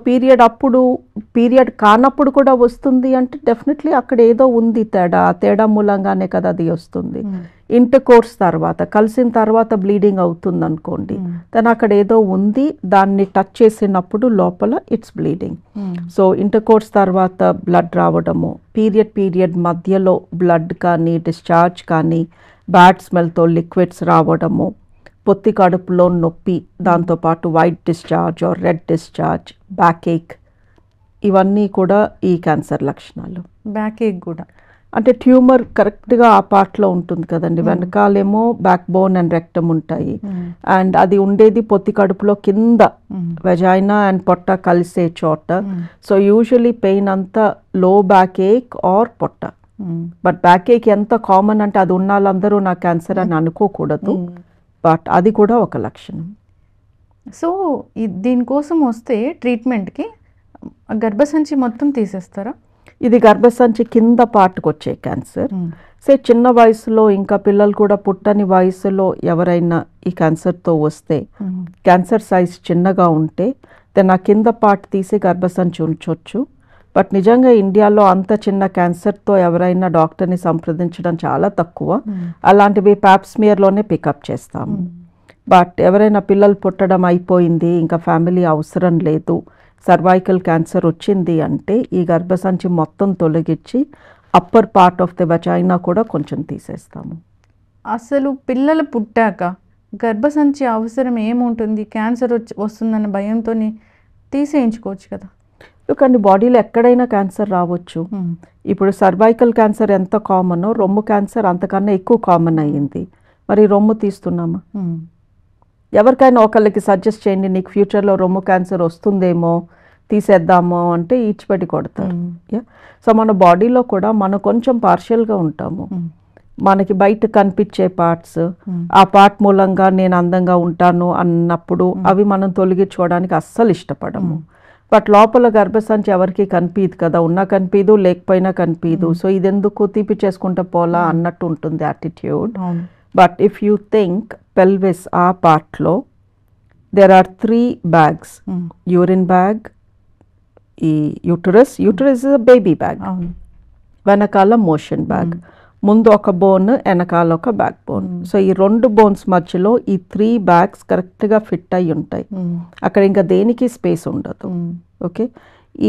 పీరియడ్ కానప్పుడు కూడా వస్తుంది అంటే డెఫినెట్లీ అక్కడ ఏదో ఉంది తేడా మూలంగానే కదా అది వస్తుంది. ఇంటర్ కోర్స్ తర్వాత కలిసిన తర్వాత బ్లీడింగ్ అవుతుంది అనుకోండి, దాని అక్కడ ఏదో ఉంది, దాన్ని టచ్ చేసినప్పుడు లోపల it's bleeding. So intercourse తర్వాత బ్లడ్ రావడము, పీరియడ్ మధ్యలో బ్లడ్ కానీ డిశ్చార్జ్ కానీ, బ్యాడ్ స్మెల్తో లిక్విడ్స్ రావడము, పొత్తి కడుపులో నొప్పి, దాంతోపాటు white discharge or red discharge, backache, ఇవన్నీ కూడా ఈ క్యాన్సర్ లక్షణాలు. బ్యాక్ ఏక్ కూడా అంటే ట్యూమర్ కరెక్ట్గా ఆ పార్ట్లో ఉంటుంది కదండి. వెనకాలేమో బ్యాక్ బోన్ అండ్ రెక్టమ్ ఉంటాయి, అండ్ అది ఉండేది పొత్తి కడుపులో కింద వెజైనా అండ్ పొట్ట కలిసే చోట. సో యూజువలీ పెయిన్ అంతా లో బ్యాక్ ఏక్ ఆర్ పొట్ట. బట్ బ్యాక్ ఏక్ ఎంత కామన్ అంటే అది ఉన్న వాళ్ళందరూ నా క్యాన్సర్ అని అనుకోకూడదు, బట్ అది కూడా ఒక లక్షణం. సో దీనికోసం వస్తే ట్రీట్మెంట్కి గర్భసంచి మొత్తం తీసేస్తారా? ఇది గర్భసంచి కింద పార్ట్కి వచ్చే క్యాన్సర్. సే చిన్న వయసులో, ఇంకా పిల్లలు కూడా పుట్టని వయసులో ఎవరైనా ఈ క్యాన్సర్తో వస్తే, క్యాన్సర్ సైజ్ చిన్నగా ఉంటే దాన్ని ఆ కింద పార్ట్ తీసి గర్భసంచి ఉంచవచ్చు. బట్ నిజంగా ఇండియాలో అంత చిన్న క్యాన్సర్తో ఎవరైనా డాక్టర్ని సంప్రదించడం చాలా తక్కువ. అలాంటివి ప్యాప్స్మియర్లోనే పికప్ చేస్తాము. బట్ ఎవరైనా పిల్లలు పుట్టడం అయిపోయింది, ఇంకా ఫ్యామిలీ అవసరం లేదు, సర్వైకల్ క్యాన్సర్ వచ్చింది అంటే ఈ గర్భసంచి మొత్తం తొలగించి upper part of the vagina కూడా కొంచెం తీసేస్తాము. అసలు పిల్లలు పుట్టాక గర్భసంచి అవసరం ఏముంటుంది? క్యాన్సర్ వస్తుందన్న భయంతో తీసేయించుకోవచ్చు కదా. కానీ బాడీలో ఎక్కడైనా క్యాన్సర్ రావచ్చు. ఇప్పుడు సర్వైకల్ క్యాన్సర్ ఎంత కామనో రొమ్ము క్యాన్సర్ అంతకన్నా ఎక్కువ కామన్ అయ్యింది. మరి రొమ్ము తీస్తున్నామా? ఎవరికైనా ఒకళ్ళకి సజెస్ట్ చేయండి, నీకు ఫ్యూచర్లో రొమ్ము క్యాన్సర్ వస్తుందేమో తీసేద్దామో అంటే ఈడ్చిపెట్టి కొడతారు. సో మన బాడీలో కూడా మనం కొంచెం పార్షియల్గా ఉంటాము. మనకి బయట కనిపించే పార్ట్స్, ఆ పార్ట్ మూలంగా నేను అందంగా ఉంటాను అన్నప్పుడు అవి మనం తొలగించుకోవడానికి అస్సలు ఇష్టపడము. బట్ లోపల గర్భసంచి ఎవరికి కనిపించదు కదా, ఉన్నా కనిపించదు, లేకపోయినా కనిపించదు. సో ఇదెందుకు తీపి చేసుకుంటే పోలా అన్నట్టు ఉంటుంది attitude. But if you think pelvis ఆ పార్ట్లో there are 3 bags, urine bag, ఈ యూటరస్ ఇస్ బేబీ బ్యాగ్, వెనకాల మోషన్ బ్యాగ్, ముందు ఒక బోన్, వెనకాల ఒక బ్యాక్ బోన్. సో ఈ 2 బోన్స్ మధ్యలో ఈ 3 bags కరెక్ట్గా ఫిట్ అయి ఉంటాయి. అక్కడ ఇంకా దేనికి స్పేస్ ఉండదు. ఓకే,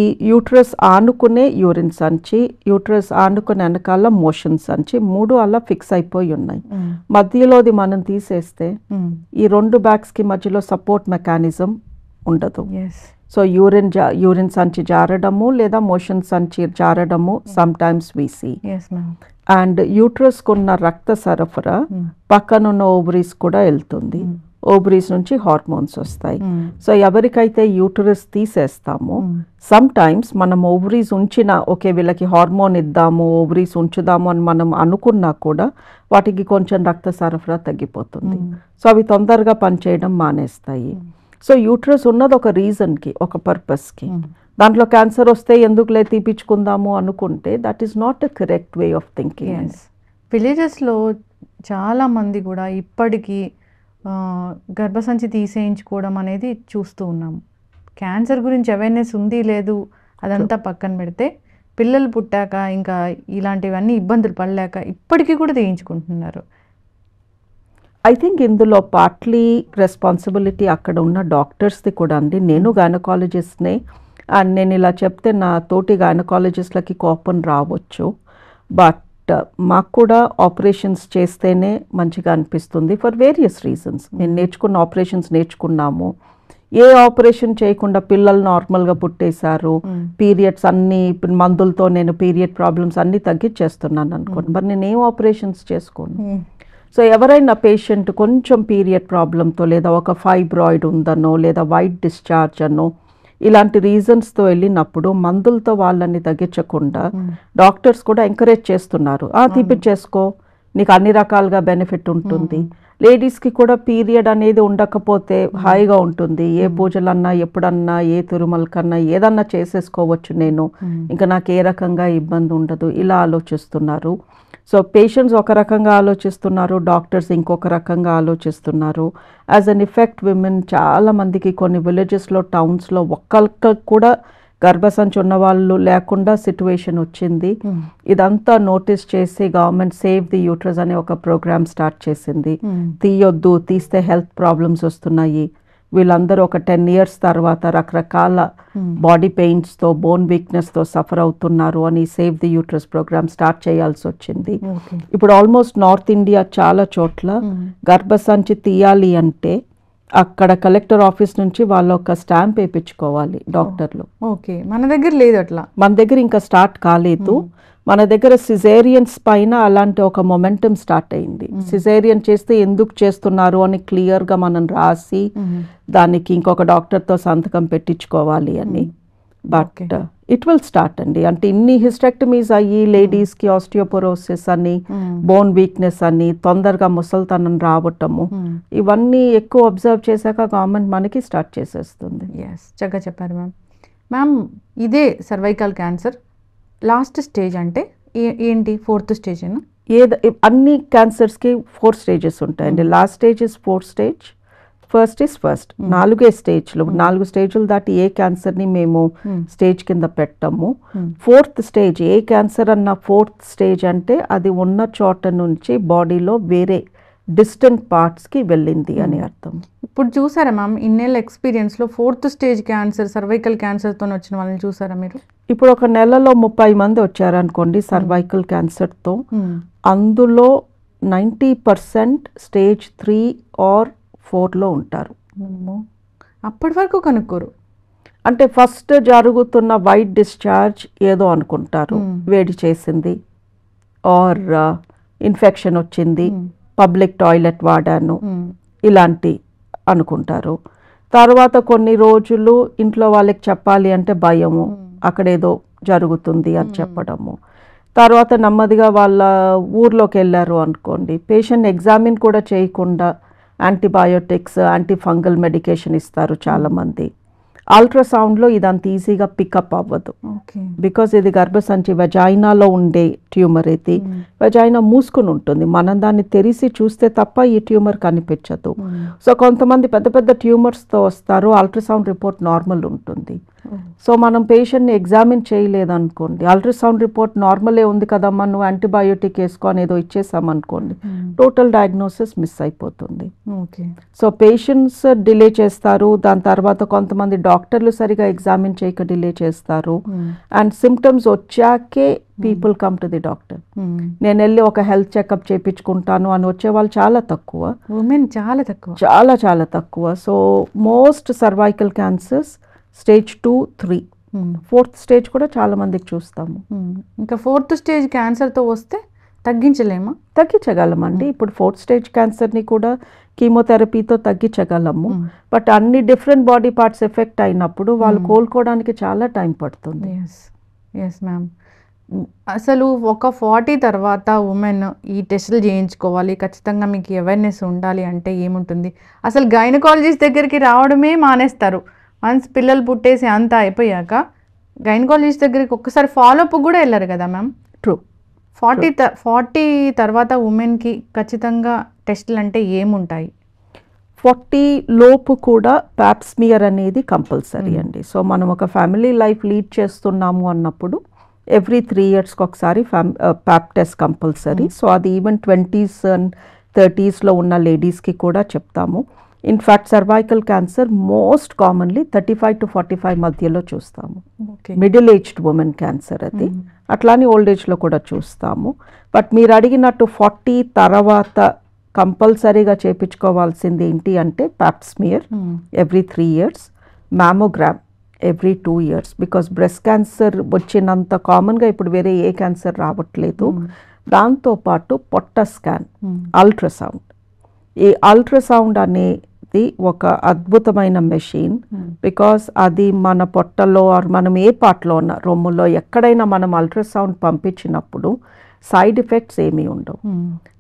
ఈ యూటరస్ ఆనుకునే యూరిన్ సంచి, యూటరస్ ఆనుకునే వెనకాల మోషన్ సంచి, 3 అలా ఫిక్స్ అయిపోయి ఉన్నాయి. మధ్యలోది మనం తీసేస్తే ఈ 2 bagsకి మధ్యలో సపోర్ట్ మెకానిజం ఉండదు. సో యూరిన్ సంచి జారడము లేదా మోషన్ సంచి జారడము sometimes we see. And యూట్రస్కున్న రక్త సరఫరా పక్కనున్న ఓవరీస్ కూడా వెళ్తుంది. ఓవరీస్ నుంచి హార్మోన్స్ వస్తాయి. సో ఎవరికైతే యూటరస్ తీసేస్తామో సమ్ టైమ్స్ మనం ఓవరీస్ ఉంచిన ఓకే వీళ్ళకి హార్మోన్ ఇద్దాము ఓవరీస్ ఉంచుదాము అని మనం అనుకున్నా కూడా వాటికి కొంచెం రక్త సరఫరా తగ్గిపోతుంది. సో అవి తొందరగా పనిచేయడం మానేస్తాయి. సో యూటరస్ ఉన్నది ఒక రీజన్కి, ఒక పర్పస్కి. దాంట్లో క్యాన్సర్ వస్తే ఎందుకులే తీపించుకుందాము అనుకుంటే that is not a correct way of thinking. విలేజెస్లో చాలామంది కూడా ఇప్పటికీ గర్భసంచి తీసేయించుకోవడం అనేది చూస్తూ ఉన్నాము. క్యాన్సర్ గురించి అవేర్నెస్ ఉంది లేదు అదంతా పక్కన పెడితే పిల్లలు పుట్టాక ఇంకా ఇలాంటివన్నీ ఇబ్బందులు పడలేక ఇప్పటికీ కూడా తీయించుకుంటున్నారు. ఐ థింక్ ఇందులో పార్ట్లీ రెస్పాన్సిబిలిటీ అక్కడ ఉన్న డాక్టర్స్ది కూడా అండి. నేను గైనకాలజిస్ట్నే అండ్ నేను ఇలా చెప్తే నా తోటి గైనకాలజిస్ట్లకి కోపం రావచ్చు. బట్ మాకు కూడా ఆపరేషన్స్ చేస్తేనే మంచిగా అనిపిస్తుంది ఫర్ వేరియస్ రీజన్స్. నేను నేర్చుకున్న ఆపరేషన్స్ నేర్చుకున్నాము. ఏ ఆపరేషన్ చేయకుండా పిల్లలు నార్మల్గా పుట్టేశారు, పీరియడ్స్ అన్ని మందులతో నేను పీరియడ్ ప్రాబ్లమ్స్ అన్నీ తగ్గించేస్తున్నాను అనుకోండి, మరి నేను ఏం ఆపరేషన్స్ చేసుకోను. సో ఎవరైనా పేషెంట్ కొంచెం పీరియడ్ ప్రాబ్లంతో లేదా ఒక ఫైబ్రాయిడ్ ఉందనో లేదా వైట్ డిశ్చార్జ్ అనో ఇలాంటి రీజన్స్తో వెళ్ళినప్పుడు మందులతో వాళ్ళని తగ్గించకుండా డాక్టర్స్ కూడా ఎంకరేజ్ చేస్తున్నారు. తీపిచ్చేసుకో, నీకు అన్ని రకాలుగా బెనిఫిట్ ఉంటుంది. లేడీస్కి కూడా పీరియడ్ అనేది ఉండకపోతే హాయిగా ఉంటుంది. ఏ పూజలన్నా ఎప్పుడన్నా ఏ తిరుమలకన్నా ఏదన్నా చేసేసుకోవచ్చు నేను, ఇంకా నాకు ఏ రకంగా ఇబ్బంది ఉండదు, ఇలా ఆలోచిస్తున్నారు. సో పేషెంట్స్ ఒక రకంగా ఆలోచిస్తున్నారు, డాక్టర్స్ ఇంకొక రకంగా ఆలోచిస్తున్నారు. యాజ్ అన్ ఎఫెక్ట్ విమెన్ చాలామందికి కొన్ని విలేజెస్లో టౌన్స్లో ఒక్కరికి కూడా గర్భసంచి ఉన్న వాళ్ళు లేకుండా సిచ్యువేషన్ వచ్చింది. ఇదంతా నోటీస్ చేసి గవర్నమెంట్ సేవ్ ది యూట్రస్ అనే ఒక ప్రోగ్రామ్ స్టార్ట్ చేసింది. తీయొద్దు, తీస్తే హెల్త్ ప్రాబ్లమ్స్ వస్తున్నాయి, వీళ్ళందరూ ఒక 10 years తర్వాత రకరకాల బాడీ పెయిన్స్తో బోన్ వీక్నెస్తో సఫర్ అవుతున్నారు అని save the uterus program start చేయాల్సి వచ్చింది. ఇప్పుడు ఆల్మోస్ట్ నార్త్ ఇండియా చాలా చోట్ల గర్భసంచి తీయాలి అంటే అక్కడ కలెక్టర్ ఆఫీస్ నుంచి వాళ్ళు ఒక స్టాంప్ వేయించుకోవాలి డాక్టర్లు. ఓకే, మన దగ్గర లేదు అట్లా. మన దగ్గర ఇంకా స్టార్ట్ కాలేదు. మన దగ్గర సిజేరియన్స్ పైన అలాంటి ఒక మొమెంటం స్టార్ట్ అయింది. సిజేరియన్ చేస్తే ఎందుకు చేస్తున్నారు అని క్లియర్గా మనం రాసి దానికి ఇంకొక డాక్టర్తో సంతకం పెట్టించుకోవాలి అని. బట్ ఇట్ విల్ స్టార్ట్ అండి. అంటే ఇన్ని హిస్టెక్టమీస్ అయ్యి లేడీస్కి ఆస్టియోపోరోసిస్ అని బోన్ వీక్నెస్ అని తొందరగా ముసల్తనం రావటము ఇవన్నీ ఎక్కువ అబ్జర్వ్ చేశాక గవర్నమెంట్ మనకి స్టార్ట్ చేసేస్తుంది. ఎస్, చక్కగా చెప్పారు మ్యామ్. మ్యామ్, ఇదే సర్వైకల్ క్యాన్సర్ లాస్ట్ స్టేజ్ అంటే ఏంటి? 4th స్టేజ్ అయినా? అన్ని క్యాన్సర్స్కి 4 stages ఉంటాయండి. Last stage is 4th stage, first is first. 4 స్టేజ్లు, 4 స్టేజ్లు దాటి ఏ క్యాన్సర్ని మేము స్టేజ్ కింద పెట్టాము. 4th stage ఏ క్యాన్సర్ అన్న 4th stage అంటే అది ఉన్న చోట నుంచి బాడీలో వేరే డిస్టెంట్ పార్ట్స్కి వెళ్ళింది అని అర్థం. ఇప్పుడు చూసారా మ్యామ్, ఇన్నేళ్ళ ఎక్స్పీరియన్స్లో 4th stage క్యాన్సర్, సర్వైకల్ క్యాన్సర్తో వచ్చిన వాళ్ళని చూసారా మీరు? ఇప్పుడు ఒక నెలలో 30 మంది వచ్చారనుకోండి సర్వైకల్ క్యాన్సర్తో, అందులో 90% stage 3 or 4లో ఉంటారు. అప్పటి వరకు కనుక్కోరు. అంటే ఫస్ట్ జరుగుతున్న వైట్ డిశ్చార్జ్ ఏదో అనుకుంటారు, వేడి చేసింది ఆర్ ఇన్ఫెక్షన్ వచ్చింది, పబ్లిక్ టాయిలెట్ వాడాను, ఇలాంటి అనుకుంటారు. తర్వాత కొన్ని రోజులు ఇంట్లో వాళ్ళకి చెప్పాలి అంటే భయము, అక్కడేదో జరుగుతుంది అని చెప్పడము. తర్వాత నెమ్మదిగా వాళ్ళ ఊర్లోకి వెళ్ళారు అనుకోండి, పేషెంట్ ఎగ్జామిన్ కూడా చేయకుండా యాంటీబయోటిక్స్, యాంటీ ఫంగల్ మెడికేషన్ ఇస్తారు చాలామంది. అల్ట్రాసౌండ్లో ఇదంత ఈజీగా పికప్ అవ్వదు, బికాజ్ ఇది గర్భసంచి వెజైనాలో ఉండే ట్యూమర్. ఇది వెజైనా మూసుకుని ఉంటుంది, మనం దాన్ని తెరిచి చూస్తే తప్ప ఈ ట్యూమర్ కనిపించదు. సో కొంతమంది పెద్ద పెద్ద ట్యూమర్స్తో వస్తారు, అల్ట్రాసౌండ్ రిపోర్ట్ నార్మల్ ఉంటుంది. సో మనం పేషెంట్ని ఎగ్జామిన్ చేయలేదనుకోండి, అల్ట్రాసౌండ్ రిపోర్ట్ నార్మలే ఉంది కదమ్మా, నువ్వు యాంటీబయోటిక్ వేసుకో అనేదో ఇచ్చేసామనుకోండి, టోటల్ డయాగ్నోసిస్ మిస్ అయిపోతుంది. సో పేషెంట్స్ డిలే చేస్తారు, దాని తర్వాత కొంతమంది డాక్టర్లు సరిగా ఎగ్జామిన్ చేయక డిలే చేస్తారు. అండ్ సిమ్టమ్స్ వచ్చాకే people come to the doctor. నేను వెళ్ళి ఒక హెల్త్ చెకప్ చేయించుకుంటాను అని వచ్చే వాళ్ళు చాలా తక్కువ, ఉమెన్ చాలా తక్కువ, చాలా చాలా తక్కువ. So most cervical cancers stage 2, 3, 4th stage కూడా చాలా మందికి చూస్తాము. ఇంకా 4th stage క్యాన్సర్తో వస్తే తగ్గించలేమా? తగ్గించగలమండి. ఇప్పుడు 4th స్టేజ్ క్యాన్సర్ని కూడా కీమోథెరపీతో తగ్గించగలము. బట్ అన్ని డిఫరెంట్ బాడీ పార్ట్స్ ఎఫెక్ట్ అయినప్పుడు వాళ్ళు కోలుకోవడానికి చాలా టైం పడుతుంది. Yes ma'am. అసలు ఒక 40 తర్వాత ఉమెన్ ఈ టెస్టులు చేయించుకోవాలి, ఖచ్చితంగా మీకు అవేర్నెస్ ఉండాలి అంటే ఏముంటుంది? అసలు గైనకాలజిస్ట్ దగ్గరికి రావడమే మానేస్తారు. వన్స్ పిల్లలు పుట్టేసి అంతా అయిపోయాక గైనకాలజిస్ట్ దగ్గరికి ఒక్కసారి ఫాలోఅప్ కూడా వెళ్ళరు కదా మ్యామ్? ట్రూ. 40 తర్వాత ఉమెన్కి ఖచ్చితంగా టెస్టులు అంటే ఏముంటాయి? 40 లోపు కూడా ప్యాప్స్మియర్ అనేది కంపల్సరీ అండి. సో మనం ఒక ఫ్యామిలీ లైఫ్ లీడ్ చేస్తున్నాము అన్నప్పుడు ఎవ్రీ 3 ఇయర్స్కి ఒకసారి ప్యాప్ టెస్ట్ కంపల్సరీ. సో అది ఈవెన్ 20s and 30sలో ఉన్న లేడీస్కి కూడా చెప్తాము. In fact cervical cancer most commonly 35 to 45 మధ్యలో చూస్తాము. మిడిల్ ఏజ్డ్ ఉమెన్ క్యాన్సర్ అది. అట్లానే ఓల్డ్ ఏజ్లో కూడా చూస్తాము. బట్ మీరు అడిగినట్టు 40 తర్వాత కంపల్సరీగా చేయించుకోవాల్సింది ఏంటి అంటే Pap smear every 3 years, mammogram every 2 years. Because breast cancer వచ్చినంత కామన్గా ఇప్పుడు వేరే ఏ క్యాన్సర్ రావట్లేదు. దాంతోపాటు పొట్ట స్కాన్, అల్ట్రాసౌండ్. ఈ అల్ట్రాసౌండ్ అనేది ఒక అద్భుతమైన మెషిన్. బికాస్ అది మన పొట్టలో ఆర్ మనం ఏ పార్ట్లో ఉన్న రొమ్ములో ఎక్కడైనా మనం అల్ట్రాసౌండ్ పంపించినప్పుడు సైడ్ ఎఫెక్ట్స్ ఏమీ ఉండవు.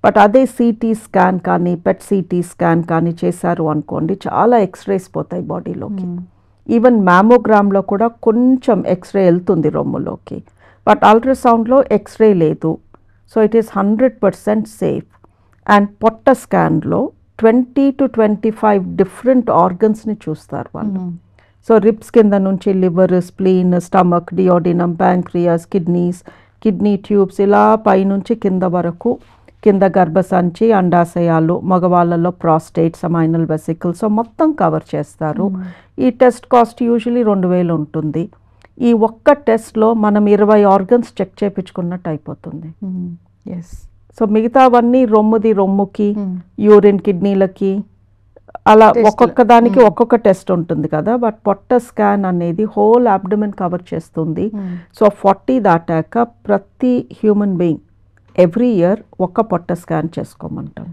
బట్ అదే సిటీ స్కాన్ కానీ పెట్ సిటీ స్కాన్ కానీ చేశారు అనుకోండి, చాలా ఎక్స్రేస్ పోతాయి బాడీలోకి. ఈవెన్ మ్యామోగ్రామ్లో కూడా కొంచెం ఎక్స్రే వెళ్తుంది రొమ్ములోకి. బట్ అల్ట్రాసౌండ్లో ఎక్స్రే లేదు. So it is 100% safe. And పొట్ట స్కాన్లో 20 to 25 డిఫరెంట్ ఆర్గన్స్ని చూస్తారు వాళ్ళు. సో రిబ్స్ కింద నుంచి liver, spleen, stomach, duodenum, pancreas, kidney tubes, ఇలా పైనుంచి కింద వరకు, కింద గర్భసంచి, అండాశయాలు, మగవాళ్ళలో ప్రాస్టేట్, సమైనల్ వెసికల్. సో మొత్తం కవర్ చేస్తారు. ఈ టెస్ట్ కాస్ట్ యూజువలీ 2000 ఉంటుంది. ఈ ఒక్క టెస్ట్లో మనం 20 ఆర్గన్స్ చెక్ చేయించుకున్నట్టు అయిపోతుంది. సో మిగతావన్నీ రొమ్ముకి, యూరిన్, కిడ్నీలకి, అలా ఒక్కొక్క దానికి ఒక్కొక్క టెస్ట్ ఉంటుంది కదా. బట్ పొట్ట స్కాన్ అనేది హోల్ అబ్డమెన్ కవర్ చేస్తుంది. సో 40 దాటాక ప్రతి హ్యూమన్ బీయింగ్ ఎవ్రీ ఇయర్ ఒక్క పొట్ట స్కాన్ చేసుకోమంటాం.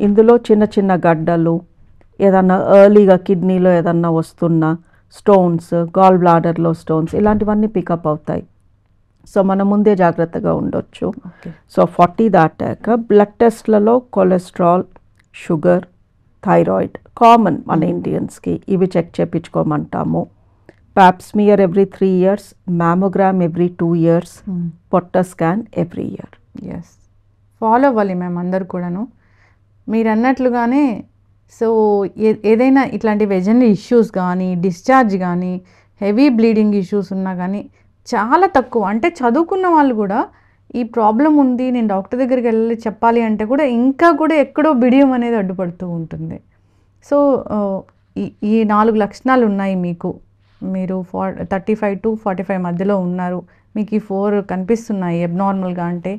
ఇందులో చిన్న చిన్న గడ్డలు, ఏదన్నా ఎర్లీగా కిడ్నీలో ఏదన్నా వస్తున్న స్టోన్స్, గాల్ బ్లాడర్లో స్టోన్స్, ఇలాంటివన్నీ పికప్ అవుతాయి. సో మనం ముందే జాగ్రత్తగా ఉండొచ్చు. సో 40 దాటాక బ్లడ్ టెస్ట్లలో కొలెస్ట్రాల్, షుగర్, థైరాయిడ్ కామన్ మన ఇండియన్స్కి, ఇవి చెక్ చేయించుకోమంటాము. Pap smear every 3 years, mammogram every 2 years, పొట్ట స్కాన్ ఎవ్రీ ఇయర్. ఫాలో అవ్వాలి మేము అందరు కూడాను. మీరు అన్నట్లుగానే సో ఏదైనా ఇట్లాంటి వెజనరీ ఇష్యూస్ కానీ, డిశ్చార్జ్ కానీ, హెవీ బ్లీడింగ్ ఇష్యూస్ ఉన్నా కానీ చాలా తక్కువ, అంటే చదువుకున్న వాళ్ళు కూడా ఈ ప్రాబ్లం ఉంది నేను డాక్టర్ దగ్గరికి వెళ్ళి చెప్పాలి అంటే కూడా ఇంకా కూడా ఎక్కడో బిడియం అనేది అడ్డుపడుతూ ఉంటుంది. సో ఈ 4 లక్షణాలు ఉన్నాయి మీకు. మీరు 35 to 45 మధ్యలో ఉన్నారు, మీకు ఈ 4 కనిపిస్తున్నాయి అబ్నార్మల్గా అంటే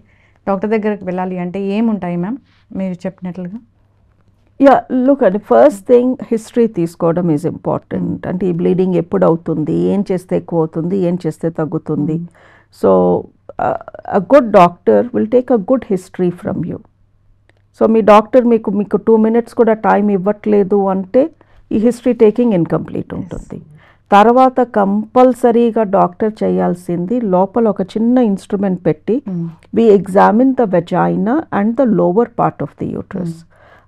డాక్టర్ దగ్గరికి వెళ్ళాలి అంటే ఏముంటాయి మ్యామ్ మీరు చెప్పినట్లుగా? లుక్ అండి, ఫస్ట్ థింగ్ హిస్టరీ తీసుకోవడం ఈజ్ ఇంపార్టెంట్. అంటే ఈ బ్లీడింగ్ ఎప్పుడు అవుతుంది, ఏం చేస్తే ఎక్కువ అవుతుంది, ఏం చేస్తే తగ్గుతుంది. So a good doctor will take a good history from you. So me doctor మీకు 2 minutes కూడా టైం ఇవ్వట్లేదు అంటే ఈ హిస్టరీ టేకింగ్ ఇన్కంప్లీట్ ఉంటుంది. తర్వాత కంపల్సరీగా డాక్టర్ చేయాల్సింది లోపల ఒక చిన్న ఇన్స్ట్రుమెంట్ పెట్టి we examine the vagina and the lower part of the uterus.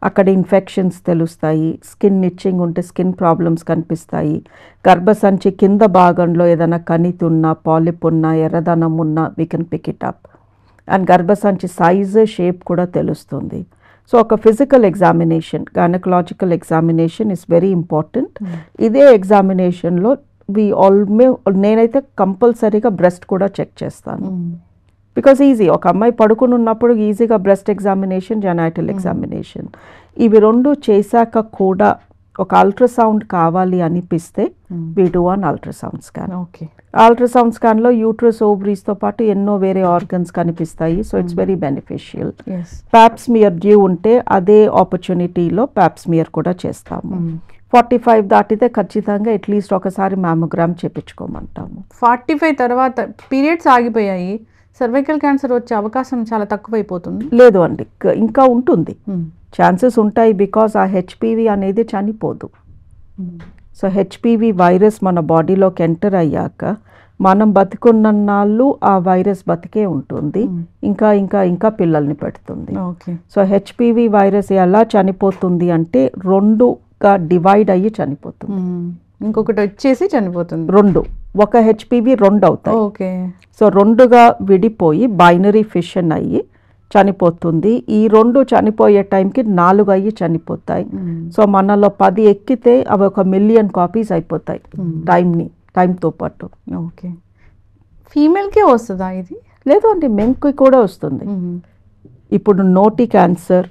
అక్కడ ఇన్ఫెక్షన్స్ తెలుస్తాయి, స్కిన్ ఇచ్చింగ్ ఉంటే స్కిన్ ప్రాబ్లమ్స్ కనిపిస్తాయి, గర్భసంచి కింద భాగంలో ఏదైనా కణితి ఉన్నా, పాలిప్ ఉన్నా, ఎర్రదనం ఉన్నా we can pick it up. And గర్భసంచి సైజ్, షేప్ కూడా తెలుస్తుంది. సో ఒక physical examination, gynaecological examination is very important. ఇదే ఎగ్జామినేషన్లో నేనైతే కంపల్సరీగా బ్రెస్ట్ కూడా చెక్ చేస్తాను. బికాజ్ ఈజీ, ఒక అమ్మాయి పడుకుని ఉన్నప్పుడు ఈజీగా బ్రెస్ట్ ఎగ్జామినేషన్, జెనైటల్ ఎగ్జామినేషన్, ఇవి 2 చేశాక కూడా ఒక అల్ట్రాసౌండ్ కావాలి అనిపిస్తే we do an ultrasound scan. Ultrasound స్కాన్లో యూట్రస్, ఓవరీస్తో పాటు ఎన్నో వేరే ఆర్గన్స్ కనిపిస్తాయి. So it's very beneficial. Pap smear due ఉంటే అదే ఆపర్చునిటీలో ప్యాప్స్మియర్ కూడా చేస్తాము. 45 దాటితే ఖచ్చితంగా అట్లీస్ట్ ఒకసారి మ్యామోగ్రామ్ చేయించుకోమంటాము. 45 తర్వాత పీరియడ్స్ ఆగిపోయాయి, సర్వైకల్ క్యాన్సర్ వచ్చే అవకాశం చాలా తక్కువైపోతుంది. లేదు అండి, ఇంకా ఉంటుంది, ఛాన్సెస్ ఉంటాయి. బికాజ్ ఆ హెచ్పివి అనేది చనిపోదు. సో హెచ్పివి వైరస్ మన బాడీలోకి ఎంటర్ అయ్యాక మనం బతికున్న నాళ్ళు ఆ వైరస్ బతికే ఉంటుంది, ఇంకా ఇంకా ఇంకా పిల్లల్ని పెడుతుంది. సో హెచ్పివి వైరస్ ఎలా చనిపోతుంది అంటే రెండుగా డివైడ్ అయ్యి చనిపోతుంది. ఇంకొకటి వచ్చేసి చనిపోతుంది. రెండు, ఒక హెచ్పివి రెండు అవుతాయి. ఓకే. సో రెండుగా విడిపోయి బైనరీ ఫిషన్ అయ్యి చనిపోతుంది. ఈ రెండు చనిపోయే టైంకి 4 అయ్యి చనిపోతాయి. సో మనలో 10 ఎక్కితే అవి 1 మిలియన్ కాపీస్ అయిపోతాయి టైంతో పాటు. ఓకే. ఫీమేల్కే వస్తుందా ఇది? లేదు అండి, మెన్కి కూడా వస్తుంది. ఇప్పుడు నోటి క్యాన్సర్,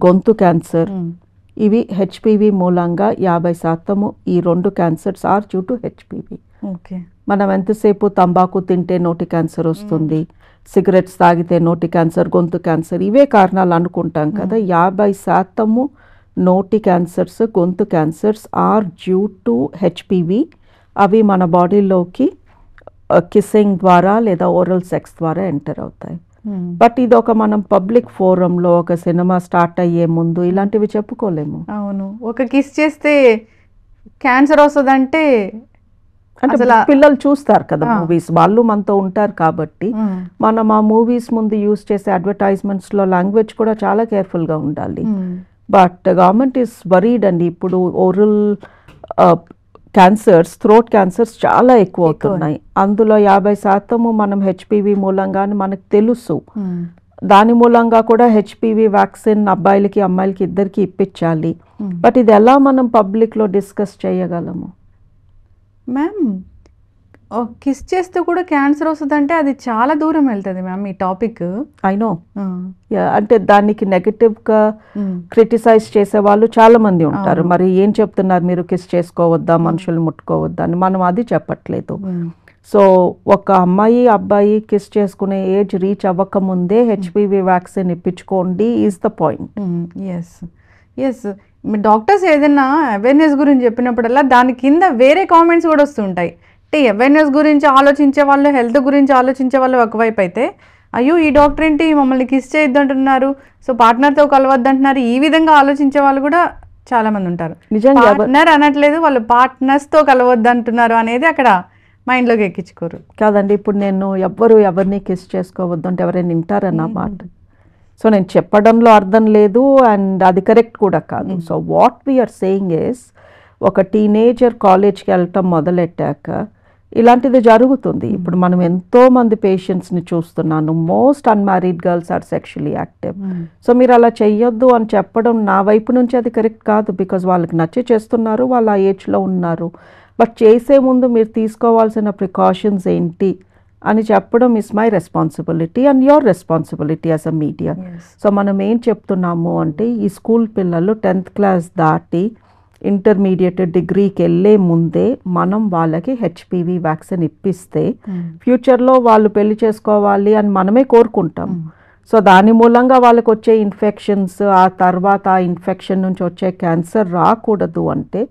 గొంతు క్యాన్సర్, ఇవి హెచ్పివి మూలంగా 50% ఈ 2 cancers are due to HPV. Okay. మనం ఎంతసేపు తంబాకు తింటే నోటి క్యాన్సర్ వస్తుంది, సిగరెట్స్ తాగితే నోటి క్యాన్సర్, గొంతు క్యాన్సర్, ఇవే కారణాలు అనుకుంటాం కదా. 50% నోటి క్యాన్సర్స్, గొంతు cancers are due to HPV. అవి మన బాడీలోకి కిస్సింగ్ ద్వారా లేదా ఓరల్ సెక్స్ ద్వారా ఎంటర్ అవుతాయి. బట్ ఇది మనం పబ్లిక్ ఫోరంలో ఒక సినిమా స్టార్ట్ అయ్యే ముందు ఇలాంటివి చెప్పుకోలేము. అవును, ఒక కిస్ చేస్తే క్యాన్సర్ వస్తుందంటే అంటే పిల్లలు చూస్తారు కదా మూవీస్, వాళ్ళు మనతో ఉంటారు కాబట్టి మనం ఆ మూవీస్ ముందు యూజ్ చేసే అడ్వర్టైజ్మెంట్స్లో లాంగ్వేజ్ కూడా చాలా కేర్ఫుల్గా ఉండాలి. బట్ గవర్నమెంట్ ఈస్ వరీడ్ అండి. ఇప్పుడు ఓరల్ క్యాన్సర్స్, థ్రోట్ క్యాన్సర్స్ చాలా ఎక్కువ అవుతున్నాయి. అందులో 50% మనం హెచ్పివి మూలంగానే మనకు తెలుసు. దాని మూలంగా కూడా హెచ్పివి వ్యాక్సిన్ అబ్బాయిలకి అమ్మాయిలకి ఇద్దరికి ఇప్పించాలి. బట్ ఇది ఎలా మనం పబ్లిక్లో డిస్కస్ చేయగలము? మ్యామ్, కిస్ చేస్తూ కూడా క్యాన్సర్ వస్తుందంటే అది చాలా దూరం వెళ్తుంది మ్యామ్ ఈ టాపిక్. I know. అంటే దానికి నెగటివ్గా క్రిటిసైజ్ చేసే వాళ్ళు చాలా మంది ఉంటారు. మరి ఏం చెప్తున్నారు మీరు, కిస్ చేసుకోవద్దా, మనుషులు ముట్టుకోవద్దా అని? మనం అది చెప్పట్లేదు. సో ఒక అమ్మాయి అబ్బాయి కిస్ చేసుకునే ఏజ్ రీచ్ అవ్వకముందే హెచ్పివి వ్యాక్సిన్ ఇప్పించుకోండి is the point. Yes yes. Doctors ఏదైనా అవేర్నెస్ గురించి చెప్పినప్పుడల్లా దాని కింద వేరే కామెంట్స్ కూడా వస్తుంటాయి. అంటే అవేర్నెస్ గురించి ఆలోచించే వాళ్ళు, హెల్త్ గురించి ఆలోచించే వాళ్ళు ఒకవైపు అయితే, అయ్యో ఈ డాక్టర్ ఏంటి మమ్మల్ని కిస్ చేయొద్దు అంటున్నారు, సో పార్ట్నర్తో కలవద్దు అంటున్నారు, ఈ విధంగా ఆలోచించే వాళ్ళు కూడా చాలా మంది ఉంటారు. నిజంగా పార్ట్నర్ అనట్లేదు, వాళ్ళు పార్ట్నర్స్తో కలవద్దు అంటున్నారు అనేది అక్కడ మైండ్లోకి ఎక్కించుకోరు కాదండి. ఇప్పుడు నేను ఎవరిని కిస్ చేసుకోవద్దు అంటే ఎవరైనా వింటారన్న మాట. సో నేను చెప్పడంలో అర్థం లేదు అండ్ అది కరెక్ట్ కూడా కాదు. So what we are saying is, ఒక టీనేజర్ కాలేజ్కి వెళ్ళటం మొదలెట్టాక ఇలాంటిది జరుగుతుంది. ఇప్పుడు మనం ఎంతో మంది పేషెంట్స్ని చూస్తున్నాను. Most unmarried girls are sexually active. So మీరు అలా చెయ్యొద్దు అని చెప్పడం నా వైపు నుంచి అది కరెక్ట్ కాదు. బికాజ్ వాళ్ళకి నచ్చి చేస్తున్నారు, వాళ్ళు ఆ ఏజ్లో ఉన్నారు. బట్ చేసే ముందు మీరు తీసుకోవాల్సిన ప్రికాషన్స్ ఏంటి అని చెప్పడం is my responsibility and your responsibility as a media. So మనం ఏం చెప్తున్నాము అంటే, ఈ స్కూల్ పిల్లలు 10th క్లాస్ దాటి ఇంటర్మీడియట్ డిగ్రీకి వెళ్ళే ముందే మనం వాళ్ళకి హెచ్పివి వ్యాక్సిన్ ఇప్పిస్తే ఫ్యూచర్లో వాళ్ళు పెళ్లి చేసుకోవాలి అని మనమే కోరుకుంటాం. సో దాని మూలంగా వాళ్ళకి వచ్చే ఇన్ఫెక్షన్స్, ఆ తర్వాత ఆ ఇన్ఫెక్షన్ నుంచి వచ్చే క్యాన్సర్ రాకూడదు అంటే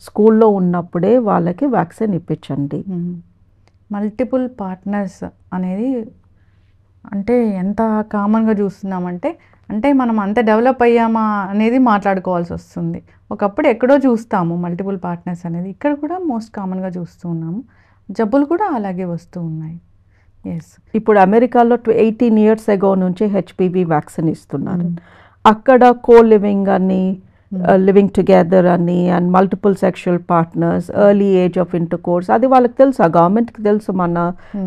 స్కూల్లో ఉన్నప్పుడే వాళ్ళకి వ్యాక్సిన్ ఇప్పించండి. మల్టిపుల్ పార్ట్నర్స్ అనేది అంటే ఎంత కామన్గా చూస్తున్నామంటే, అంటే మనం అంత డెవలప్ అయ్యామా అనేది మాట్లాడుకోవాల్సి వస్తుంది. ఒకప్పుడు ఎక్కడో చూస్తాము మల్టిపుల్ పార్ట్నర్స్ అనేది, ఇక్కడ కూడా మోస్ట్ కామన్గా చూస్తూ ఉన్నాము. జబ్బులు కూడా అలాగే వస్తూ ఉన్నాయి. ఎస్. ఇప్పుడు అమెరికాలో 18 years ago నుంచి హెచ్పివి వ్యాక్సిన్ ఇస్తున్నారు. అక్కడ కో లివింగ్ అని, లివింగ్ టుగెదర్ అని and multiple sexual partners, early age of inter course, అది వాళ్ళకి తెలుసు, ఆ గవర్నమెంట్కి తెలుసు మన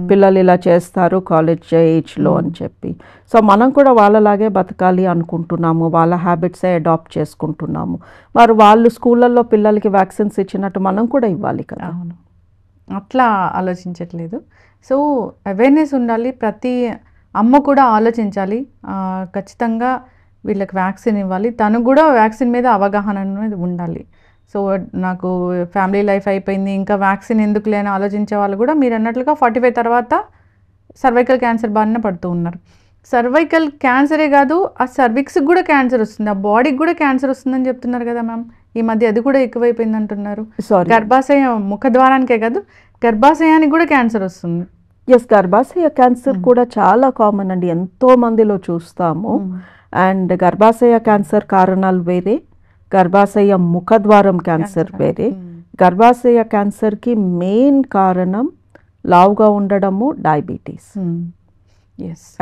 పిల్లలు ఇలా చేస్తారు కాలేజ్ ఏజ్లో అని చెప్పి. సో మనం కూడా వాళ్ళలాగే బతకాలి అనుకుంటున్నాము, వాళ్ళ హ్యాబిట్సే అడాప్ట్ చేసుకుంటున్నాము. మరి వాళ్ళు స్కూళ్ళల్లో పిల్లలకి వ్యాక్సిన్స్ ఇచ్చినట్టు మనం కూడా ఇవ్వాలి కదా. అవును, అట్లా ఆలోచించట్లేదు. సో అవేర్నెస్ ఉండాలి, ప్రతి అమ్మ కూడా ఆలోచించాలి, ఖచ్చితంగా వీళ్ళకి వ్యాక్సిన్ ఇవ్వాలి, తనకు కూడా వ్యాక్సిన్ మీద అవగాహన అనేది ఉండాలి. సో నాకు ఫ్యామిలీ లైఫ్ అయిపోయింది, ఇంకా వ్యాక్సిన్ ఎందుకు లేని ఆలోచించే వాళ్ళు కూడా మీరు అన్నట్లుగా 45 తర్వాత సర్వైకల్ క్యాన్సర్ బారిన పడుతూ ఉన్నారు. సర్వైకల్ క్యాన్సరే కాదు, ఆ సర్విక్స్కి కూడా క్యాన్సర్ వస్తుంది, ఆ బాడీకి కూడా క్యాన్సర్ వస్తుందని చెప్తున్నారు కదా మ్యామ్. ఈ మధ్య అది కూడా ఎక్కువైపోయింది అంటున్నారు. గర్భాశయం ముఖద్వారానికే కాదు, గర్భాశయానికి కూడా క్యాన్సర్ వస్తుంది. ఎస్, గర్భాశయ క్యాన్సర్ కూడా చాలా కామన్ అండి, ఎంతో మందిలో చూస్తాము. అండ్ గర్భాశయ క్యాన్సర్ కారణాలు వేరే, గర్భాశయ ముఖద్వారం క్యాన్సర్ వేరే. గర్భాశయ క్యాన్సర్కి మెయిన్ కారణం లావుగా ఉండడము, డయాబెటీస్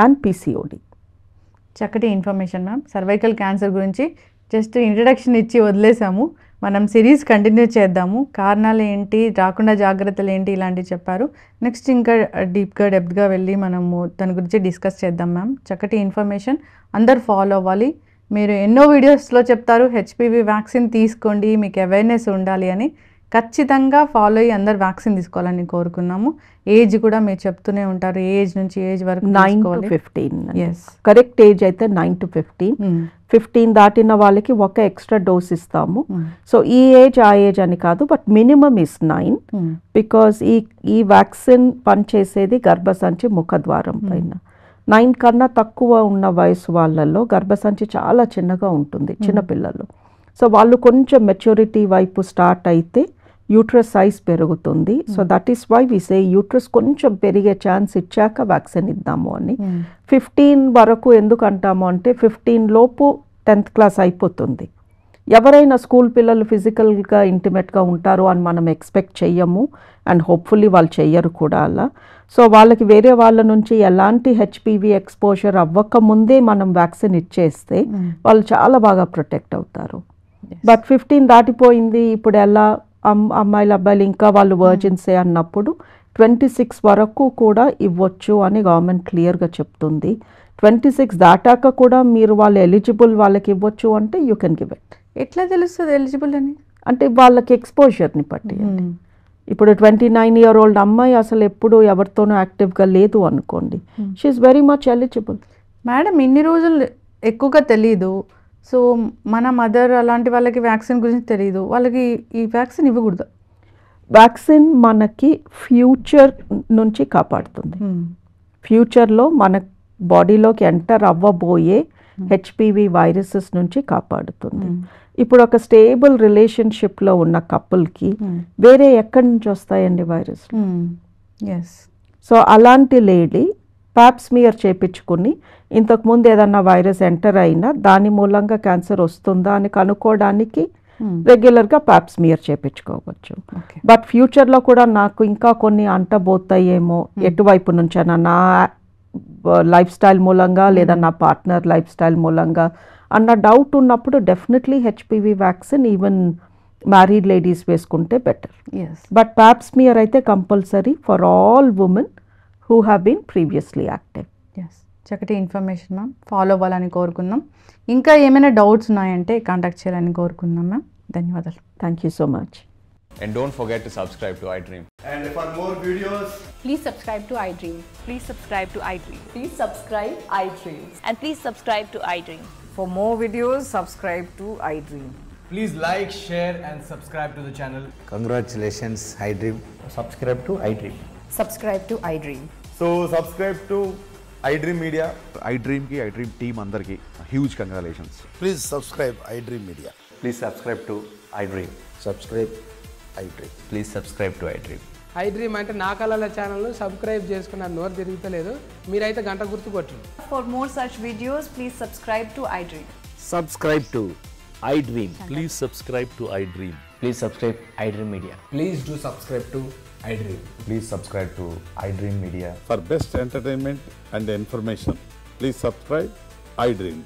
అండ్ పిసిఓడి. చక్కటి ఇన్ఫర్మేషన్ మ్యామ్. సర్వైకల్ క్యాన్సర్ గురించి జస్ట్ ఇంట్రడక్షన్ ఇచ్చి వదిలేసాము. మనం సిరీస్ కంటిన్యూ చేద్దాము. కారణాలు ఏంటి, రాకుండా జాగ్రత్తలు ఏంటి, ఇలాంటివి చెప్పారు. నెక్స్ట్ ఇంకా డీప్గా డెప్త్గా వెళ్ళి మనము దాని గురించి డిస్కస్ చేద్దాం మ్యామ్. చక్కటి ఇన్ఫర్మేషన్ అందరు ఫాలో అవ్వాలి. మీరు ఎన్నో వీడియోస్లో చెప్తారు హెచ్పివి వ్యాక్సిన్ తీసుకోండి, మీకు అవేర్నెస్ ఉండాలి అని. ఖచ్చితంగా ఫాలో అయ్యి అందరు వ్యాక్సిన్ తీసుకోవాలని కోరుకున్నాము. ఏజ్ కూడా మీరు చెప్తూనే ఉంటారు, ఏ ఏజ్ నుంచి ఏజ్ వరకు 9 to 15. కరెక్ట్ ఏజ్ అయితే 9 to 15. 15 దాటిన వాళ్ళకి ఒక ఎక్స్ట్రా డోస్ ఇస్తాము. సో ఈ ఏజ్ ఆ ఏజ్ అని కాదు, బట్ మినిమం ఇస్ 9. బికాస్ ఈ వ్యాక్సిన్ పనిచేసేది గర్భసంచి ముఖద్వారం పైన. 9 కన్నా తక్కువ ఉన్న వయసు వాళ్ళల్లో గర్భసంచి చాలా చిన్నగా ఉంటుంది, చిన్నపిల్లలు. సో వాళ్ళు కొంచెం మెచ్యూరిటీ వైపు స్టార్ట్ అయితే యూట్రస్ సైజ్ పెరుగుతుంది. So that is why we say uterus కొంచెం పెరిగే ఛాన్స్ ఇచ్చాక వ్యాక్సిన్ ఇద్దాము అని. 15 వరకు ఎందుకు అంటాము అంటే 15 లోపు 10th క్లాస్ అయిపోతుంది. ఎవరైనా స్కూల్ పిల్లలు ఫిజికల్గా ఇంటిమేట్గా ఉంటారు అని మనం ఎక్స్పెక్ట్ చెయ్యము, అండ్ హోప్ఫుల్లీ వాళ్ళు చెయ్యరు కూడా అలా. సో వాళ్ళకి వేరే వాళ్ళ నుంచి ఎలాంటి హెచ్పివి ఎక్స్పోజర్ అవ్వకముందే మనం వ్యాక్సిన్ ఇచ్చేస్తే వాళ్ళు చాలా బాగా ప్రొటెక్ట్ అవుతారు. బట్ 15 దాటిపోయింది, ఇప్పుడు ఎలా అమ్మాయిలు అబ్బాయిలు ఇంకా వాళ్ళు వర్జిన్సే అన్నప్పుడు 26 వరకు కూడా ఇవ్వచ్చు అని గవర్నమెంట్ క్లియర్గా చెప్తుంది. 26 దాటాక కూడా మీరు వాళ్ళు ఎలిజిబుల్ వాళ్ళకి ఇవ్వచ్చు అంటే యూ కెన్ గివ్ ఇట్. ఎట్లా తెలుస్తుంది ఎలిజిబుల్ అని? అంటే వాళ్ళకి ఎక్స్పోజర్ని బట్టి. ఇప్పుడు 29-year-old అమ్మాయి అసలు ఎప్పుడు ఎవరితోనూ యాక్టివ్గా లేదు అనుకోండి, she is very much eligible. Madam ఇన్ని రోజులు ఎక్కువగా తెలీదు. సో మన మదర్ అలాంటి వాళ్ళకి వ్యాక్సిన్ గురించి తెలియదు, వాళ్ళకి ఈ వ్యాక్సిన్ ఇవ్వకూడదు. వ్యాక్సిన్ మనకి ఫ్యూచర్ నుంచి కాపాడుతుంది. ఫ్యూచర్లో మన బాడీలోకి ఎంటర్ అవ్వబోయే హెచ్పివి వైరసెస్ నుంచి కాపాడుతుంది. ఇప్పుడు ఒక స్టేబుల్ రిలేషన్షిప్లో ఉన్న కపుల్కి వేరే ఎక్కడి నుంచి వస్తాయండి వైరస్? సో అలాంటి లేడీ పాప్స్మియర్ చేయించుకుని ఇంతకుముందు ఏదన్నా వైరస్ ఎంటర్ అయినా దాని మూలంగా క్యాన్సర్ వస్తుందా అని కనుక్కోవడానికి రెగ్యులర్గా పాప్స్మియర్ చేయించుకోవచ్చు. బట్ ఫ్యూచర్లో కూడా నాకు ఇంకా కొన్ని అంటబోతాయేమో ఎటువైపు నుంచైనా, నా లైఫ్ స్టైల్ మూలంగా లేదా నా పార్ట్నర్ లైఫ్ స్టైల్ మూలంగా అన్న డౌట్ ఉన్నప్పుడు definitely HPV vaccine even married ladies వేసుకుంటే బెటర్. బట్ పాప్స్మియర్ అయితే compulsory for all women who have been previously active. Yes, చక్కటి ఇన్ఫర్మేషన్ మ్యామ్. ఫాలో అవ్వాలని కోరుకుందాం. ఇంకా ఏమైనా డౌట్స్ ఉన్నాయంటే కాంటాక్ట్ చేయాలని కోరుకుందాం మ్యామ్. ధన్యవాదాలు. Thank you so much. And don't forget to subscribe to iDream. And for more videos, please subscribe to iDream. Please subscribe to iDream. Please subscribe iDream. And please subscribe to iDream. For more videos, subscribe to iDream. please like, share and subscribe to the channel. Congratulations, iDream. Subscribe to iDream. Subscribe to iDream. So subscribe to iDream Media. iDream ki iDream team andarki huge congratulations. Please subscribe iDream Media. Please subscribe to iDream. Subscribe iDream. Please subscribe to iDream. iDream అంటే నా కళల channel subscribe చేసుకున్న నోరు తిరుగుతలేదు, మీరైతే గంట గుర్తు కొట్టండి. For more such videos, please subscribe to iDream. Subscribe to iDream. Please subscribe to iDream. Please subscribe iDream Media. Please do subscribe to iDream. Please subscribe to iDream Media. For best entertainment and information, please subscribe iDream.